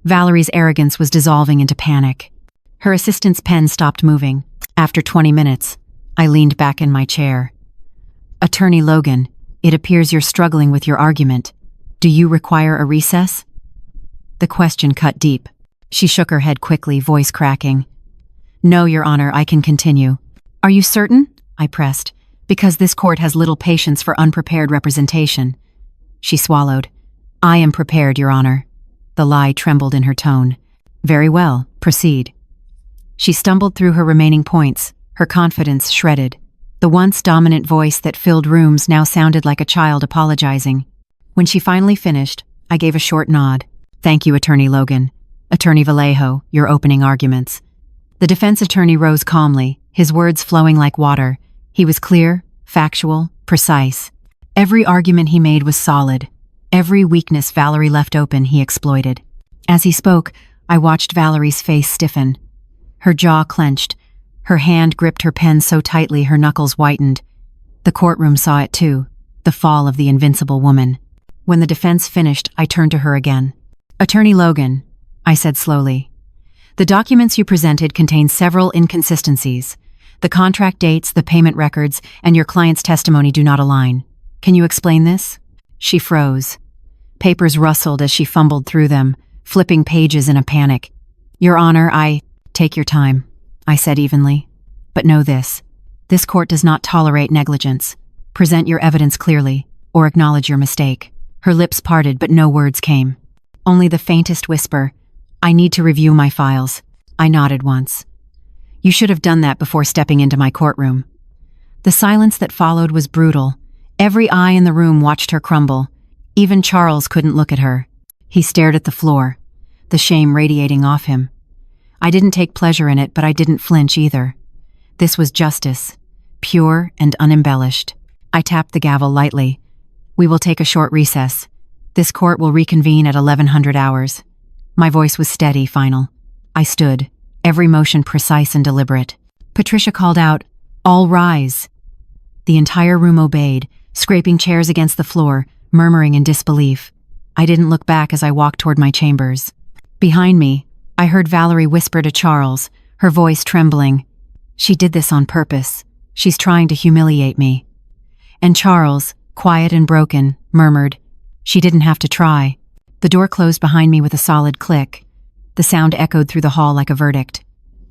Valerie's arrogance was dissolving into panic. Her assistant's pen stopped moving. After 20 minutes, I leaned back in my chair. Attorney Logan, it appears you're struggling with your argument. Do you require a recess? The question cut deep. She shook her head quickly, voice cracking. No, Your Honor, I can continue. Are you certain? I pressed, because this court has little patience for unprepared representation. She swallowed. I am prepared, Your Honor. The lie trembled in her tone. Very well, proceed. She stumbled through her remaining points, her confidence shredded. The once dominant voice that filled rooms now sounded like a child apologizing. When she finally finished, I gave a short nod. Thank you, Attorney Logan. Attorney Vallejo, your opening arguments. The defense attorney rose calmly, his words flowing like water. He was clear, factual, precise. Every argument he made was solid. Every weakness Valerie left open, he exploited. As he spoke, I watched Valerie's face stiffen. Her jaw clenched. Her hand gripped her pen so tightly her knuckles whitened. The courtroom saw it too, the fall of the invincible woman. When the defense finished, I turned to her again. Attorney Logan, I said slowly. The documents you presented contain several inconsistencies. The contract dates, the payment records, and your client's testimony do not align. Can you explain this? She froze. Papers rustled as she fumbled through them, flipping pages in a panic. Your Honor, Take your time, I said evenly. But know this. This court does not tolerate negligence. Present your evidence clearly, or acknowledge your mistake. Her lips parted, but no words came. Only the faintest whisper. I need to review my files. I nodded once. You should have done that before stepping into my courtroom. The silence that followed was brutal. Every eye in the room watched her crumble. Even Charles couldn't look at her. He stared at the floor, the shame radiating off him. I didn't take pleasure in it, but I didn't flinch either. This was justice, pure and unembellished. I tapped the gavel lightly. We will take a short recess. This court will reconvene at 1100 hours. My voice was steady, final. I stood, every motion precise and deliberate. Patricia called out, "All rise." The entire room obeyed, scraping chairs against the floor, murmuring in disbelief. I didn't look back as I walked toward my chambers. Behind me, I heard Valerie whisper to Charles, her voice trembling. She did this on purpose. She's trying to humiliate me. And Charles, quiet and broken, murmured, she didn't have to try. The door closed behind me with a solid click. The sound echoed through the hall like a verdict.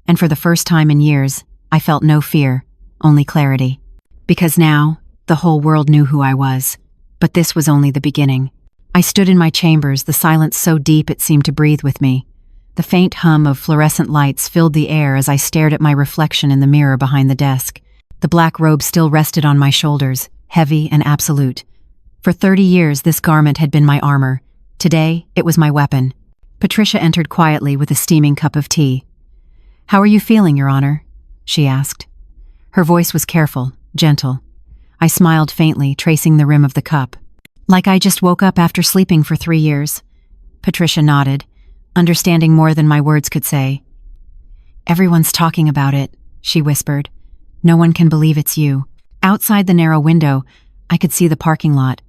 And for the first time in years, I felt no fear, only clarity. Because now, the whole world knew who I was. But this was only the beginning. I stood in my chambers, the silence so deep it seemed to breathe with me. The faint hum of fluorescent lights filled the air as I stared at my reflection in the mirror behind the desk. The black robe still rested on my shoulders, heavy and absolute. For 30 years, this garment had been my armor. Today, it was my weapon. Patricia entered quietly with a steaming cup of tea. "How are you feeling, Your Honor?" she asked. Her voice was careful, gentle. I smiled faintly, tracing the rim of the cup. "Like I just woke up after sleeping for 3 years." Patricia nodded, understanding more than my words could say. "Everyone's talking about it," she whispered. "No one can believe it's you." Outside the narrow window, I could see the parking lot.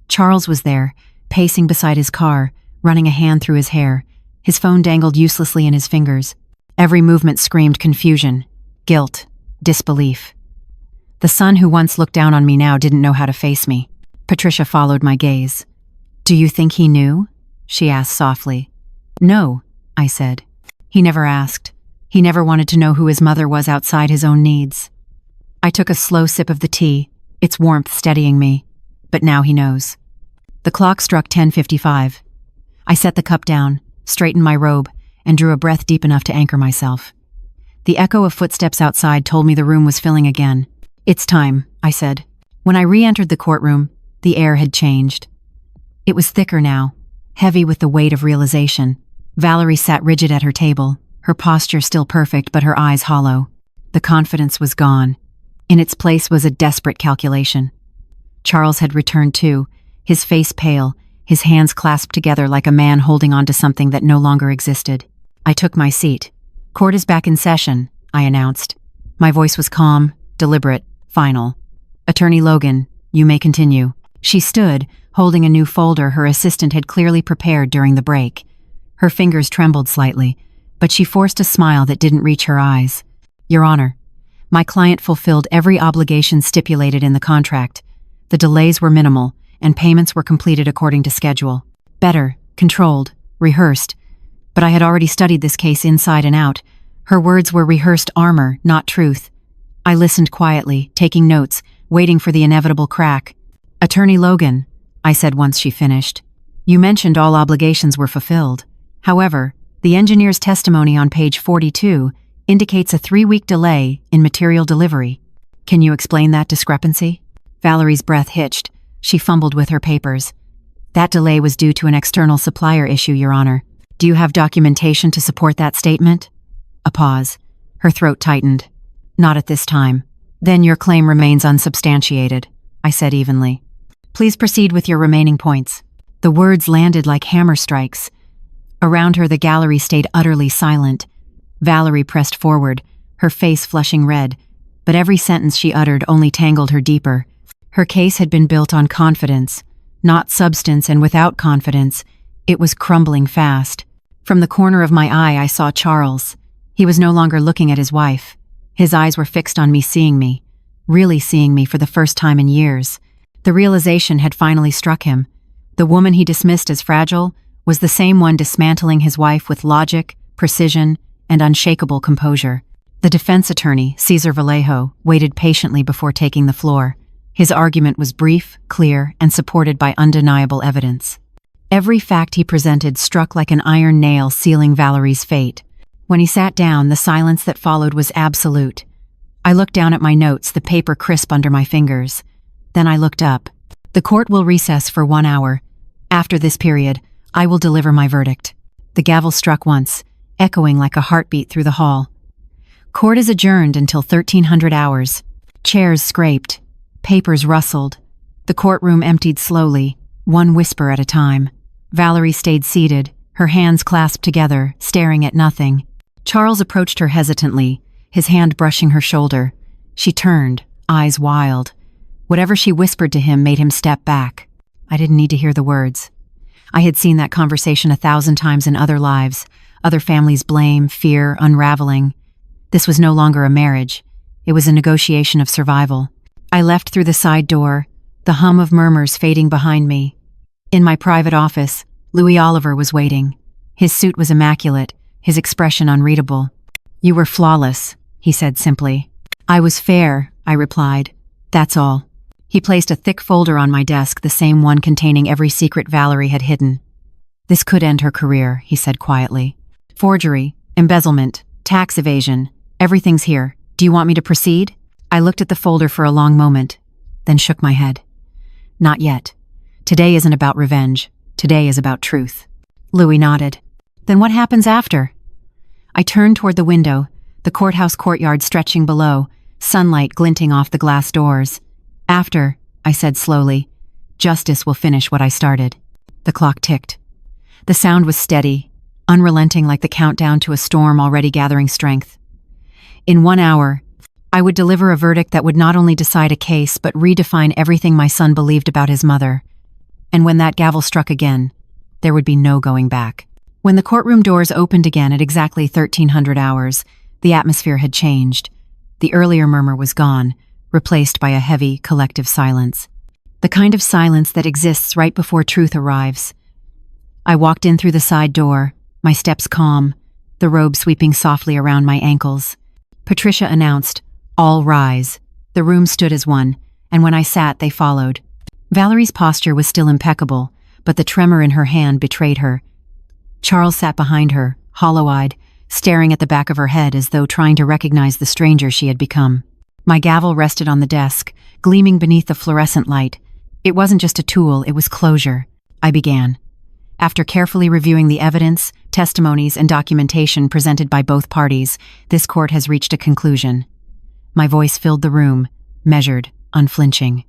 Charles was there, pacing beside his car, running a hand through his hair. His phone dangled uselessly in his fingers. Every movement screamed confusion, guilt, disbelief. The son who once looked down on me now didn't know how to face me. Patricia followed my gaze. "Do you think he knew?" she asked softly. "No," I said. "He never asked. He never wanted to know who his mother was outside his own needs." I took a slow sip of the tea, its warmth steadying me. But now he knows. The clock struck 10:55. I set the cup down, straightened my robe, and drew a breath deep enough to anchor myself. The echo of footsteps outside told me the room was filling again. "It's time," I said. When I re-entered the courtroom, the air had changed. It was thicker now, heavy with the weight of realization. Valerie sat rigid at her table, her posture still perfect but her eyes hollow. The confidence was gone. In its place was a desperate calculation. Charles had returned too, his face pale, his hands clasped together like a man holding on to something that no longer existed. I took my seat. "Court is back in session," I announced. My voice was calm, deliberate, final. "Attorney Logan, you may continue." She stood, holding a new folder her assistant had clearly prepared during the break. Her fingers trembled slightly, but she forced a smile that didn't reach her eyes. Your Honor, my client fulfilled every obligation stipulated in the contract. The delays were minimal, and payments were completed according to schedule. Better, controlled, rehearsed. But I had already studied this case inside and out. Her words were rehearsed armor, not truth. I listened quietly, taking notes, waiting for the inevitable crack. Attorney Logan, I said once she finished, you mentioned all obligations were fulfilled. However, the engineer's testimony on page 42 indicates a 3-week delay in material delivery. Can you explain that discrepancy? Valerie's breath hitched. She fumbled with her papers. That delay was due to an external supplier issue, Your Honor. Do you have documentation to support that statement? A pause. Her throat tightened. Not at this time. Then your claim remains unsubstantiated, I said evenly. Please proceed with your remaining points. The words landed like hammer strikes. Around her, the gallery stayed utterly silent. Valerie pressed forward, her face flushing red, but every sentence she uttered only tangled her deeper. Her case had been built on confidence, not substance, and without confidence, it was crumbling fast. From the corner of my eye, I saw Charles. He was no longer looking at his wife. His eyes were fixed on me, seeing me, really seeing me for the first time in years. The realization had finally struck him. The woman he dismissed as fragile was the same one dismantling his wife with logic, precision, and unshakable composure. The defense attorney, Cesar Vallejo, waited patiently before taking the floor. His argument was brief, clear, and supported by undeniable evidence. Every fact he presented struck like an iron nail sealing Valerie's fate. When he sat down, the silence that followed was absolute. I looked down at my notes, the paper crisp under my fingers. Then I looked up. The court will recess for 1 hour. After this period, I will deliver my verdict. The gavel struck once, echoing like a heartbeat through the hall. Court is adjourned until 1300 hours. Chairs scraped. Papers rustled. The courtroom emptied slowly, one whisper at a time. Valerie stayed seated, her hands clasped together, staring at nothing. Charles approached her hesitantly, his hand brushing her shoulder. She turned, eyes wild. Whatever she whispered to him made him step back. I didn't need to hear the words. I had seen that conversation 1,000 times in other lives, other families' blame, fear, unraveling. This was no longer a marriage. It was a negotiation of survival. I left through the side door, the hum of murmurs fading behind me. In my private office, Louis Oliver was waiting. His suit was immaculate, his expression unreadable. You were flawless, he said simply. I was fair, I replied. That's all. He placed a thick folder on my desk, the same one containing every secret Valerie had hidden. This could end her career, he said quietly. Forgery, embezzlement, tax evasion, everything's here. Do you want me to proceed? I looked at the folder for a long moment, then shook my head. Not yet. Today isn't about revenge. Today is about truth. Louis nodded. Then what happens after? I turned toward the window, the courthouse courtyard stretching below, sunlight glinting off the glass doors. After, I said slowly, justice will finish what I started. The clock ticked. The sound was steady, unrelenting like the countdown to a storm already gathering strength. In 1 hour, I would deliver a verdict that would not only decide a case but redefine everything my son believed about his mother. And when that gavel struck again, there would be no going back. When the courtroom doors opened again at exactly 1300 hours, the atmosphere had changed. The earlier murmur was gone, replaced by a heavy, collective silence. The kind of silence that exists right before truth arrives. I walked in through the side door, my steps calm, the robe sweeping softly around my ankles. Patricia announced, "All rise." The room stood as one, and when I sat, they followed. Valerie's posture was still impeccable, but the tremor in her hand betrayed her. Charles sat behind her, hollow-eyed, staring at the back of her head as though trying to recognize the stranger she had become. My gavel rested on the desk, gleaming beneath the fluorescent light. It wasn't just a tool, it was closure. I began. After carefully reviewing the evidence, testimonies, and documentation presented by both parties, this court has reached a conclusion. My voice filled the room, measured, unflinching.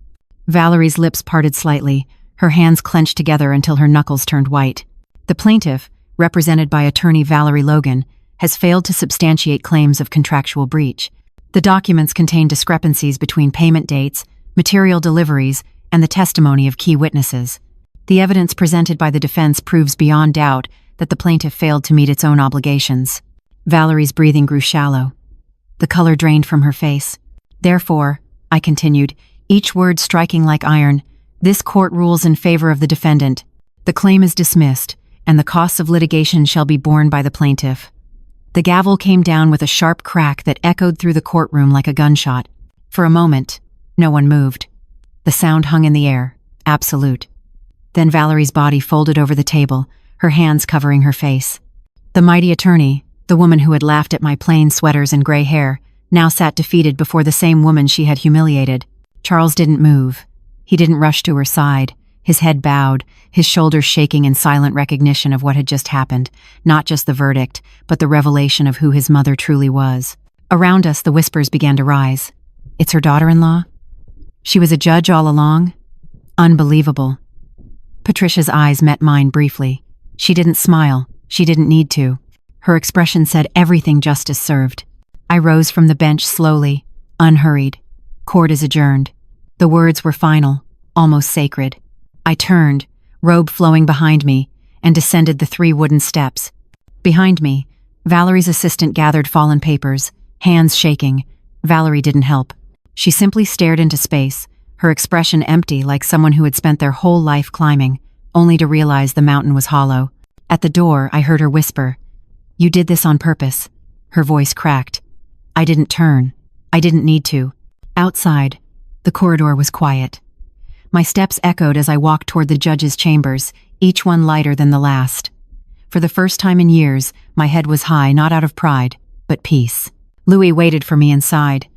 Valerie's lips parted slightly, her hands clenched together until her knuckles turned white. The plaintiff, represented by attorney Valerie Logan, has failed to substantiate claims of contractual breach. The documents contain discrepancies between payment dates, material deliveries, and the testimony of key witnesses. The evidence presented by the defense proves beyond doubt that the plaintiff failed to meet its own obligations. Valerie's breathing grew shallow. The color drained from her face. Therefore, I continued, each word striking like iron, this court rules in favor of the defendant. The claim is dismissed, and the costs of litigation shall be borne by the plaintiff. The gavel came down with a sharp crack that echoed through the courtroom like a gunshot. For a moment, no one moved. The sound hung in the air, absolute. Then Valerie's body folded over the table, her hands covering her face. The mighty attorney, the woman who had laughed at my plain sweaters and gray hair, now sat defeated before the same woman she had humiliated. Charles didn't move. He didn't rush to her side, his head bowed, his shoulders shaking in silent recognition of what had just happened, not just the verdict, but the revelation of who his mother truly was. Around us, the whispers began to rise. It's her daughter-in-law? She was a judge all along? Unbelievable. Patricia's eyes met mine briefly. She didn't smile. She didn't need to. Her expression said everything justice served. I rose from the bench slowly, unhurried. Court is adjourned. The words were final, almost sacred. I turned, robe flowing behind me, and descended the 3 wooden steps. Behind me, Valerie's assistant gathered fallen papers, hands shaking. Valerie didn't help. She simply stared into space, her expression empty like someone who had spent their whole life climbing, only to realize the mountain was hollow. At the door, I heard her whisper, "You did this on purpose." Her voice cracked. I didn't turn. I didn't need to. Outside, the corridor was quiet. My steps echoed as I walked toward the judge's chambers, each one lighter than the last. For the first time in years, my head was high, not out of pride, but peace. Louis waited for me inside.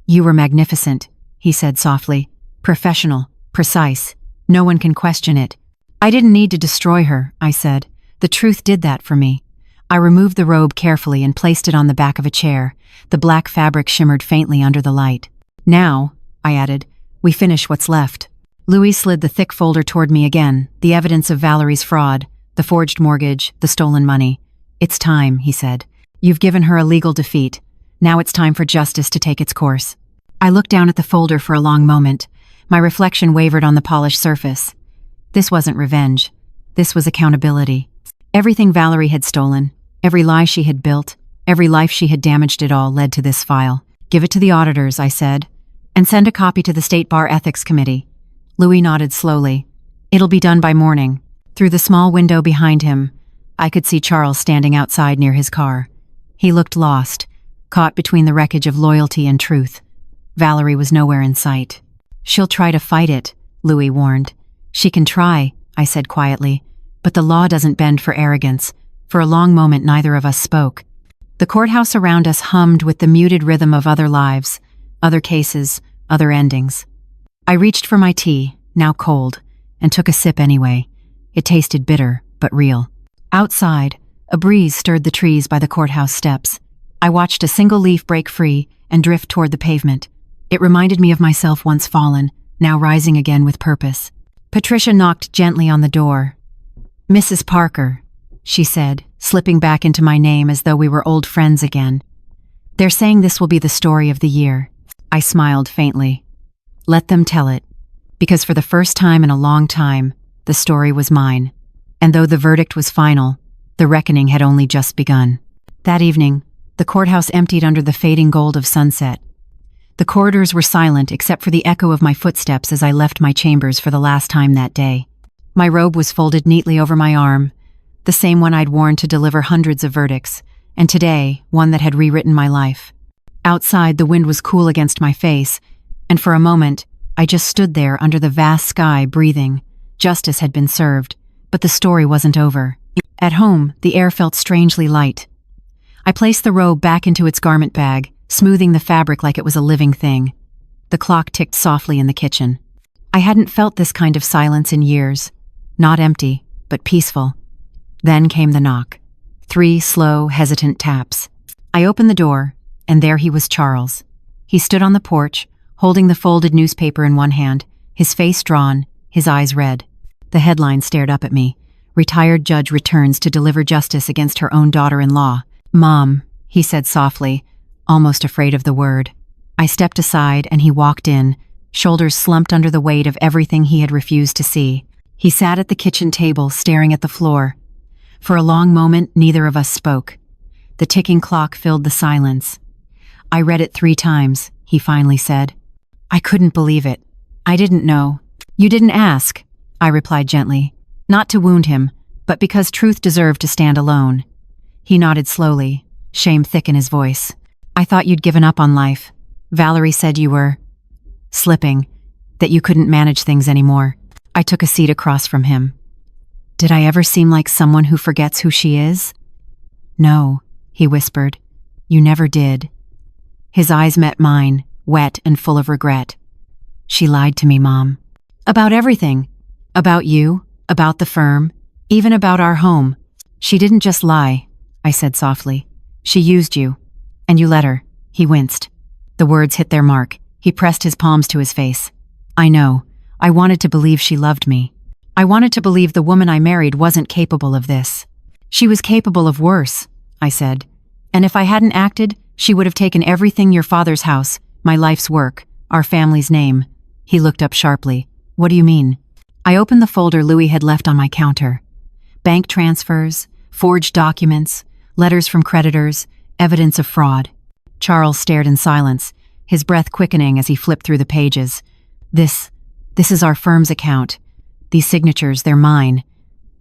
"You were magnificent," he said softly. "Professional, precise. No one can question it." "I didn't need to destroy her," I said. "The truth did that for me." I removed the robe carefully and placed it on the back of a chair. The black fabric shimmered faintly under the light. "Now," I added, "we finish what's left." Louis slid the thick folder toward me again, the evidence of Valerie's fraud, the forged mortgage, the stolen money. "It's time," he said. "You've given her a legal defeat. Now it's time for justice to take its course." I looked down at the folder for a long moment. My reflection wavered on the polished surface. This wasn't revenge. This was accountability. Everything Valerie had stolen, every lie she had built, every life she had damaged, it all led to this file. "Give it to the auditors," I said, "and send a copy to the State Bar Ethics Committee." Louis nodded slowly. "It'll be done by morning." Through the small window behind him, I could see Charles standing outside near his car. He looked lost, caught between the wreckage of loyalty and truth. Valerie was nowhere in sight. "She'll try to fight it," Louis warned. "She can try," I said quietly, "but the law doesn't bend for arrogance." For a long moment, neither of us spoke. The courthouse around us hummed with the muted rhythm of other lives, other cases, other endings. I reached for my tea, now cold, and took a sip anyway. It tasted bitter, but real. Outside, a breeze stirred the trees by the courthouse steps. I watched a single leaf break free and drift toward the pavement. It reminded me of myself once fallen, now rising again with purpose. Patricia knocked gently on the door. "Mrs. Parker," she said, slipping back into my name as though we were old friends again. "They're saying this will be the story of the year." I smiled faintly. Let them tell it, because for the first time in a long time, the story was mine. And though the verdict was final, the reckoning had only just begun. That evening, the courthouse emptied under the fading gold of sunset. The corridors were silent except for the echo of my footsteps as I left my chambers for the last time that day. My robe was folded neatly over my arm, the same one I'd worn to deliver hundreds of verdicts, and today, one that had rewritten my life. Outside, the wind was cool against my face, and for a moment, I just stood there under the vast sky breathing. Justice had been served, but the story wasn't over. At home, the air felt strangely light. I placed the robe back into its garment bag, smoothing the fabric like it was a living thing. The clock ticked softly in the kitchen. I hadn't felt this kind of silence in years. Not empty, but peaceful. Then came the knock. 3 slow, hesitant taps. I opened the door, and there he was, Charles. He stood on the porch, holding the folded newspaper in one hand, his face drawn, his eyes red. The headline stared up at me. "Retired judge returns to deliver justice against her own daughter-in-law." "Mom," he said softly, almost afraid of the word. I stepped aside and he walked in, shoulders slumped under the weight of everything he had refused to see. He sat at the kitchen table, staring at the floor. For a long moment, neither of us spoke. The ticking clock filled the silence. "I read it 3 times," he finally said. I couldn't believe it. "I didn't know." "You didn't ask," I replied gently, not to wound him, but because truth deserved to stand alone. He nodded slowly, shame thick in his voice. "I thought you'd given up on life. Valerie said you were slipping, that you couldn't manage things anymore." I took a seat across from him. "Did I ever seem like someone who forgets who she is?" "No," he whispered. "You never did." His eyes met mine, wet and full of regret. "She lied to me, Mom. About everything. About you, about the firm, even about our home. She didn't just lie," I said softly. "She used you. And you let her." He winced. The words hit their mark. He pressed his palms to his face. "I know. I wanted to believe she loved me. I wanted to believe the woman I married wasn't capable of this. She was capable of worse," I said. "And if I hadn't acted, she would have taken everything, your father's house, my life's work, our family's name." He looked up sharply. "What do you mean?" I opened the folder Louis had left on my counter. Bank transfers, forged documents, letters from creditors, evidence of fraud. Charles stared in silence, his breath quickening as he flipped through the pages. This is our firm's account. These signatures, they're mine.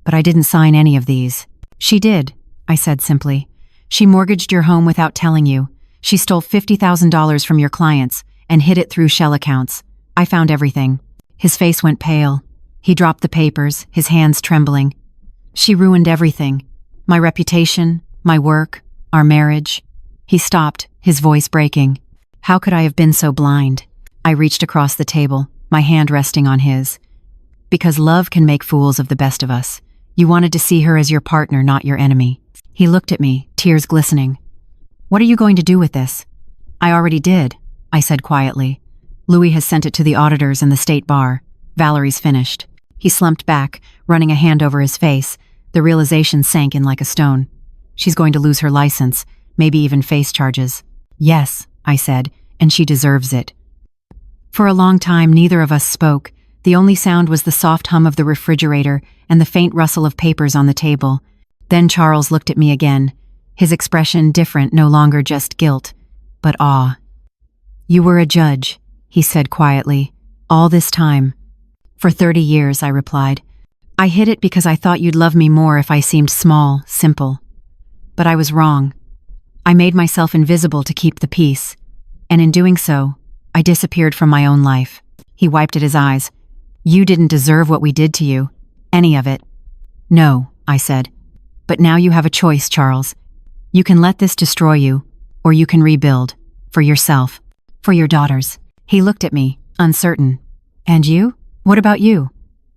But I didn't sign any of these." "She did," I said simply. "She mortgaged your home without telling you. She stole $50,000 from your clients and hid it through shell accounts. I found everything." His face went pale. He dropped the papers, his hands trembling. "She ruined everything. My reputation, my work, our marriage." He stopped, his voice breaking. How could I have been so blind? I reached across the table, my hand resting on his. "Because love can make fools of the best of us. You wanted to see her as your partner, not your enemy." He looked at me, tears glistening. "What are you going to do with this?" "I already did," I said quietly. "Louis has sent it to the auditors and the state bar. Valerie's finished." He slumped back, running a hand over his face. The realization sank in like a stone. "She's going to lose her license, maybe even face charges." "Yes," I said, "and she deserves it." For a long time, neither of us spoke. The only sound was the soft hum of the refrigerator and the faint rustle of papers on the table. Then Charles looked at me again, his expression different, no longer just guilt, but awe. "You were a judge," he said quietly, "all this time." "For 30 years, I replied. "I hid it because I thought you'd love me more if I seemed small, simple. But I was wrong. I made myself invisible to keep the peace. And in doing so, I disappeared from my own life." He wiped at his eyes. "You didn't deserve what we did to you. Any of it." "No," I said. "But now you have a choice, Charles. You can let this destroy you, or you can rebuild. For yourself. For your daughters." He looked at me, uncertain. "And you? What about you?"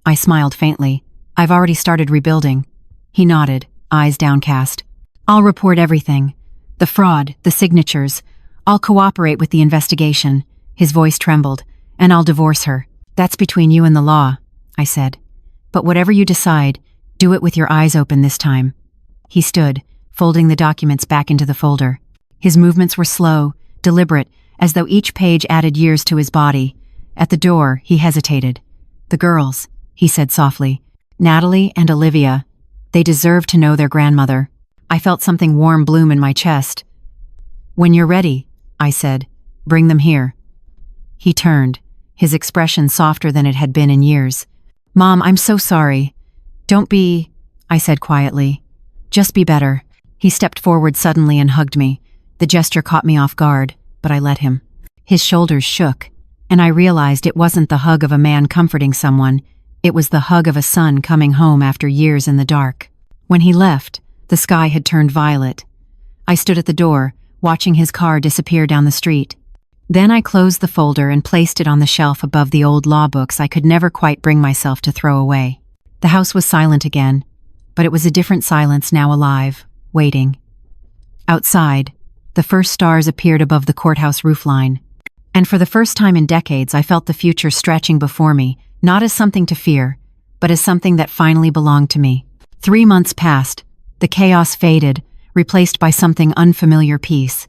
I smiled faintly. "I've already started rebuilding." He nodded, eyes downcast. "I'll report everything. The fraud, the signatures. I'll cooperate with the investigation." His voice trembled. "And I'll divorce her. That's between you and the law," I said. "But whatever you decide, do it with your eyes open this time." He stood, folding the documents back into the folder. His movements were slow, deliberate, as though each page added years to his body. At the door, he hesitated. "The girls," he said softly. "Natalie and Olivia. They deserve to know their grandmother." I felt something warm bloom in my chest. "When you're ready," I said, "bring them here." He turned, his expression softer than it had been in years. "Mom, I'm so sorry." "Don't be," I said quietly. "Just be better." He stepped forward suddenly and hugged me. The gesture caught me off guard, but I let him. His shoulders shook, and I realized it wasn't the hug of a man comforting someone. It was the hug of a son coming home after years in the dark. When he left, the sky had turned violet. I stood at the door, watching his car disappear down the street. Then I closed the folder and placed it on the shelf above the old law books I could never quite bring myself to throw away. The house was silent again, but it was a different silence now alive, waiting. Outside, the first stars appeared above the courthouse roofline. And for the first time in decades, I felt the future stretching before me, not as something to fear, but as something that finally belonged to me. 3 months passed. The chaos faded, replaced by something unfamiliar peace.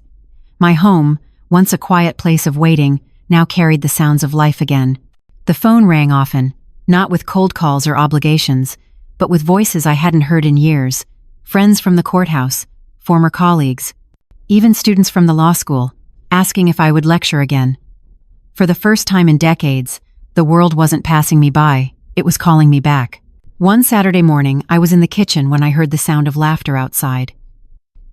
My home, once a quiet place of waiting, now carried the sounds of life again. The phone rang often, not with cold calls or obligations, but with voices I hadn't heard in years. Friends from the courthouse, former colleagues, even students from the law school, asking if I would lecture again. For the first time in decades, the world wasn't passing me by, it was calling me back. One Saturday morning, I was in the kitchen when I heard the sound of laughter outside.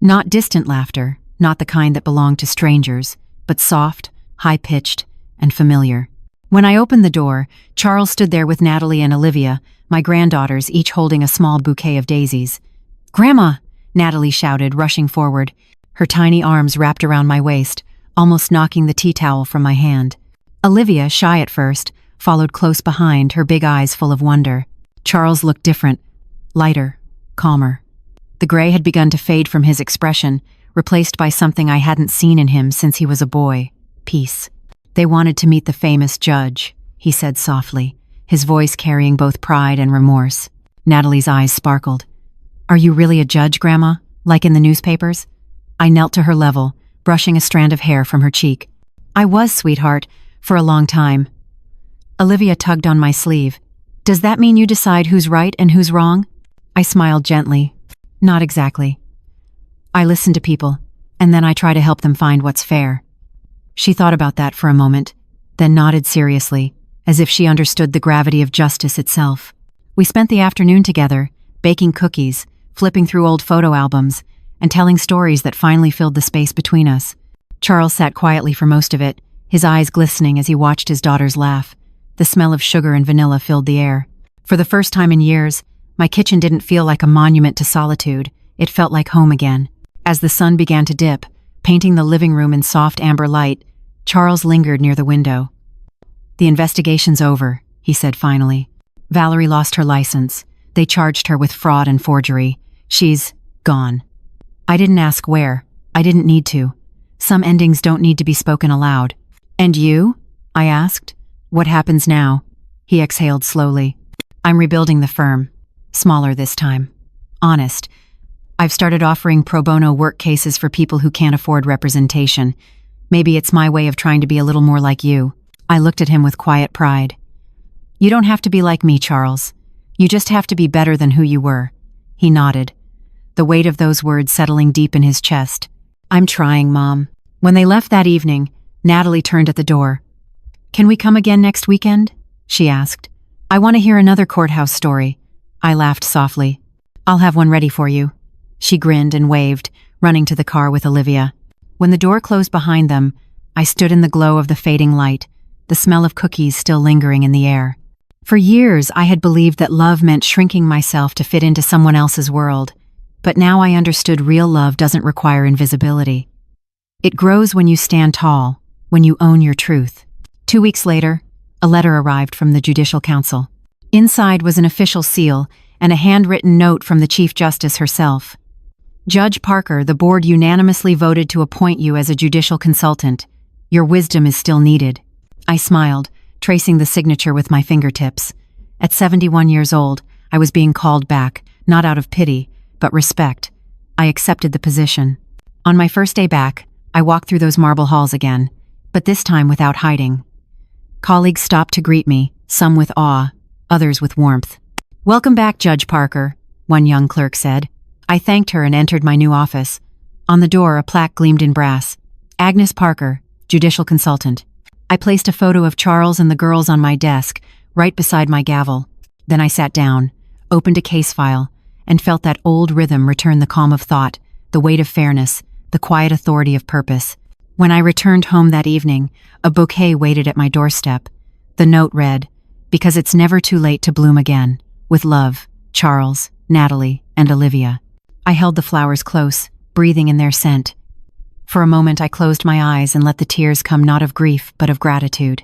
Not distant laughter, not the kind that belonged to strangers, but soft, high-pitched, and familiar. When I opened the door, Charles stood there with Natalie and Olivia, my granddaughters, each holding a small bouquet of daisies. "Grandma!" Natalie shouted, rushing forward, her tiny arms wrapped around my waist, almost knocking the tea towel from my hand. Olivia, shy at first, followed close behind, her big eyes full of wonder. Charles looked different, lighter, calmer. The gray had begun to fade from his expression, replaced by something I hadn't seen in him since he was a boy: peace. "They wanted to meet the famous judge," he said softly, his voice carrying both pride and remorse. Natalie's eyes sparkled. "Are you really a judge, Grandma? Like in the newspapers?" I knelt to her level, brushing a strand of hair from her cheek. "I was, sweetheart, for a long time." Olivia tugged on my sleeve. "Does that mean you decide who's right and who's wrong?" I smiled gently. "Not exactly. I listen to people, and then I try to help them find what's fair." She thought about that for a moment, then nodded seriously, as if she understood the gravity of justice itself. We spent the afternoon together, baking cookies, flipping through old photo albums, and telling stories that finally filled the space between us. Charles sat quietly for most of it, his eyes glistening as he watched his daughters laugh. The smell of sugar and vanilla filled the air. For the first time in years, my kitchen didn't feel like a monument to solitude. It felt like home again. As the sun began to dip, painting the living room in soft amber light, Charles lingered near the window. "The investigation's over," he said finally. "Valerie lost her license. They charged her with fraud and forgery. She's gone." I didn't ask where. I didn't need to. Some endings don't need to be spoken aloud. "And you?" I asked. "What happens now?" He exhaled slowly. "I'm rebuilding the firm. Smaller this time. Honest. I've started offering pro bono work cases for people who can't afford representation. Maybe it's my way of trying to be a little more like you." I looked at him with quiet pride. "You don't have to be like me, Charles. You just have to be better than who you were." He nodded, the weight of those words settling deep in his chest. "I'm trying, Mom." When they left that evening, Natalie turned at the door. "Can we come again next weekend?" she asked. "I want to hear another courthouse story." I laughed softly. "I'll have one ready for you." She grinned and waved, running to the car with Olivia. When the door closed behind them, I stood in the glow of the fading light, the smell of cookies still lingering in the air. For years, I had believed that love meant shrinking myself to fit into someone else's world, but now I understood real love doesn't require invisibility. It grows when you stand tall, when you own your truth. 2 weeks later, a letter arrived from the Judicial Council. Inside was an official seal and a handwritten note from the Chief Justice herself. "Judge Parker, the board unanimously voted to appoint you as a judicial consultant. Your wisdom is still needed." I smiled, tracing the signature with my fingertips. At 71 years old, I was being called back, not out of pity, but respect. I accepted the position. On my first day back, I walked through those marble halls again, but this time without hiding. Colleagues stopped to greet me, some with awe, others with warmth. "Welcome back, Judge Parker," one young clerk said. I thanked her and entered my new office. On the door, a plaque gleamed in brass. "Agnes Parker, Judicial Consultant." I placed a photo of Charles and the girls on my desk, right beside my gavel. Then I sat down, opened a case file, and felt that old rhythm return: the calm of thought, the weight of fairness, the quiet authority of purpose. When I returned home that evening, a bouquet waited at my doorstep. The note read, "Because it's never too late to bloom again. With love, Charles, Natalie, and Olivia." I held the flowers close, breathing in their scent. For a moment I closed my eyes and let the tears come not of grief but of gratitude.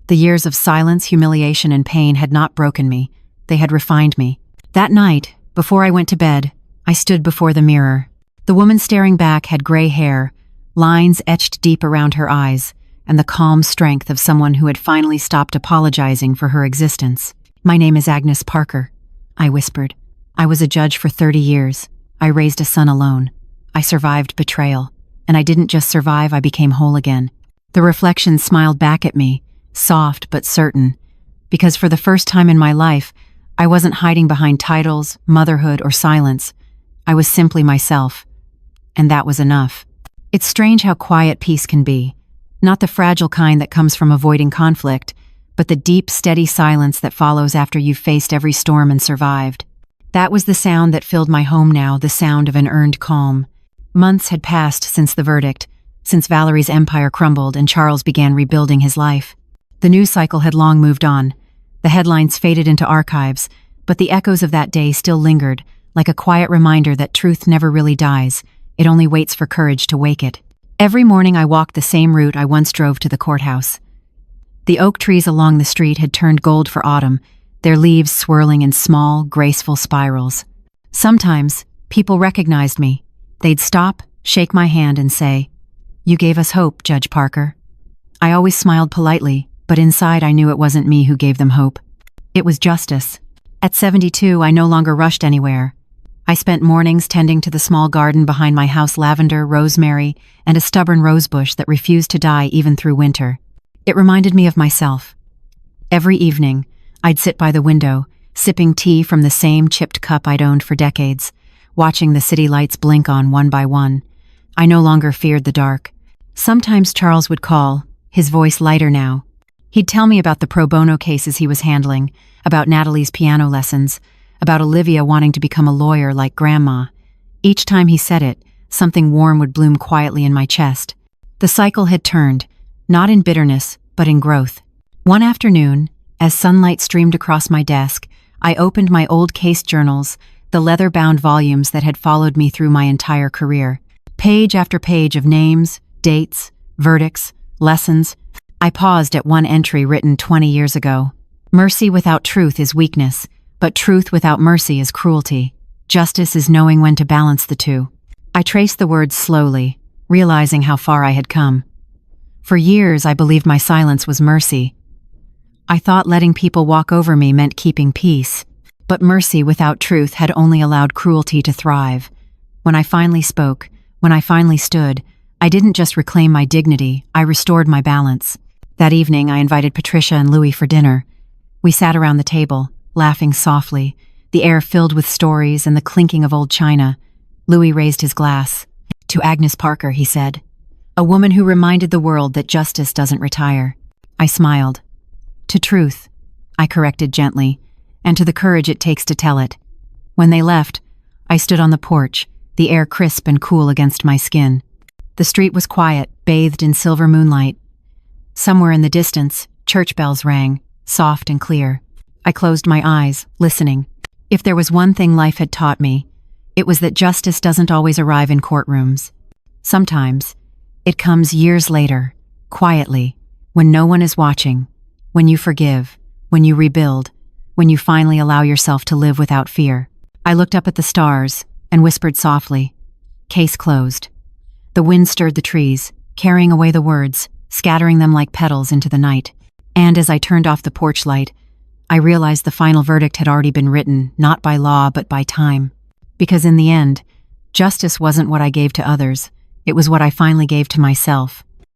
The years of silence, humiliation, and pain had not broken me. They had refined me. That night, before I went to bed, I stood before the mirror. The woman staring back had gray hair, lines etched deep around her eyes, and the calm strength of someone who had finally stopped apologizing for her existence. "My name is Agnes Parker," I whispered. "I was a judge for 30 years. I raised a son alone. I survived betrayal. And I didn't just survive, I became whole again." The reflection smiled back at me, soft but certain, because for the first time in my life, I wasn't hiding behind titles, motherhood, or silence. I was simply myself. and that was enough. It's strange how quiet peace can be. Not the fragile kind that comes from avoiding conflict, but the deep, steady silence that follows after you've faced every storm and survived. That was the sound that filled my home now, the sound of an earned calm. Months had passed since the verdict, since Valerie's empire crumbled and Charles began rebuilding his life. The news cycle had long moved on. The headlines faded into archives, but the echoes of that day still lingered, like a quiet reminder that truth never really dies. It only waits for courage to wake it. Every morning I walked the same route I once drove to the courthouse. The oak trees along the street had turned gold for autumn, their leaves swirling in small, graceful spirals. Sometimes, people recognized me. They'd stop, shake my hand, and say, "You gave us hope, Judge Parker." I always smiled politely, but inside I knew it wasn't me who gave them hope. It was justice. At 72, I no longer rushed anywhere. I spent mornings tending to the small garden behind my house, lavender, rosemary, and a stubborn rosebush that refused to die even through winter. It reminded me of myself. Every evening, I'd sit by the window, sipping tea from the same chipped cup I'd owned for decades, watching the city lights blink on one by one. I no longer feared the dark. Sometimes Charles would call, his voice lighter now. He'd tell me about the pro bono cases he was handling, about Natalie's piano lessons, about Olivia wanting to become a lawyer like Grandma. Each time he said it, something warm would bloom quietly in my chest. The cycle had turned, not in bitterness, but in growth. One afternoon, as sunlight streamed across my desk, I opened my old case journals, the leather-bound volumes that had followed me through my entire career. Page after page of names, dates, verdicts, lessons. I paused at one entry written 20 years ago. Mercy without truth is weakness, but truth without mercy is cruelty. Justice is knowing when to balance the two. I traced the words slowly, realizing how far I had come. For years, I believed my silence was mercy. I thought letting people walk over me meant keeping peace, but mercy without truth had only allowed cruelty to thrive. When I finally spoke, when I finally stood, I didn't just reclaim my dignity, I restored my balance. That evening, I invited Patricia and Louis for dinner. We sat around the table, laughing softly, the air filled with stories and the clinking of old china. Louis raised his glass. "To Agnes Parker," he said. "A woman who reminded the world that justice doesn't retire." I smiled. "To truth," I corrected gently, "and to the courage it takes to tell it." When they left, I stood on the porch, the air crisp and cool against my skin. The street was quiet, bathed in silver moonlight. Somewhere in the distance, church bells rang, soft and clear. I closed my eyes, listening. If there was one thing life had taught me, it was that justice doesn't always arrive in courtrooms. Sometimes, it comes years later, quietly, when no one is watching, when you forgive, when you rebuild, when you finally allow yourself to live without fear. I looked up at the stars and whispered softly, "Case closed." The wind stirred the trees, carrying away the words, scattering them like petals into the night. And as I turned off the porch light, I realized the final verdict had already been written, not by law but by time. Because in the end, justice wasn't what I gave to others, it was what I finally gave to myself.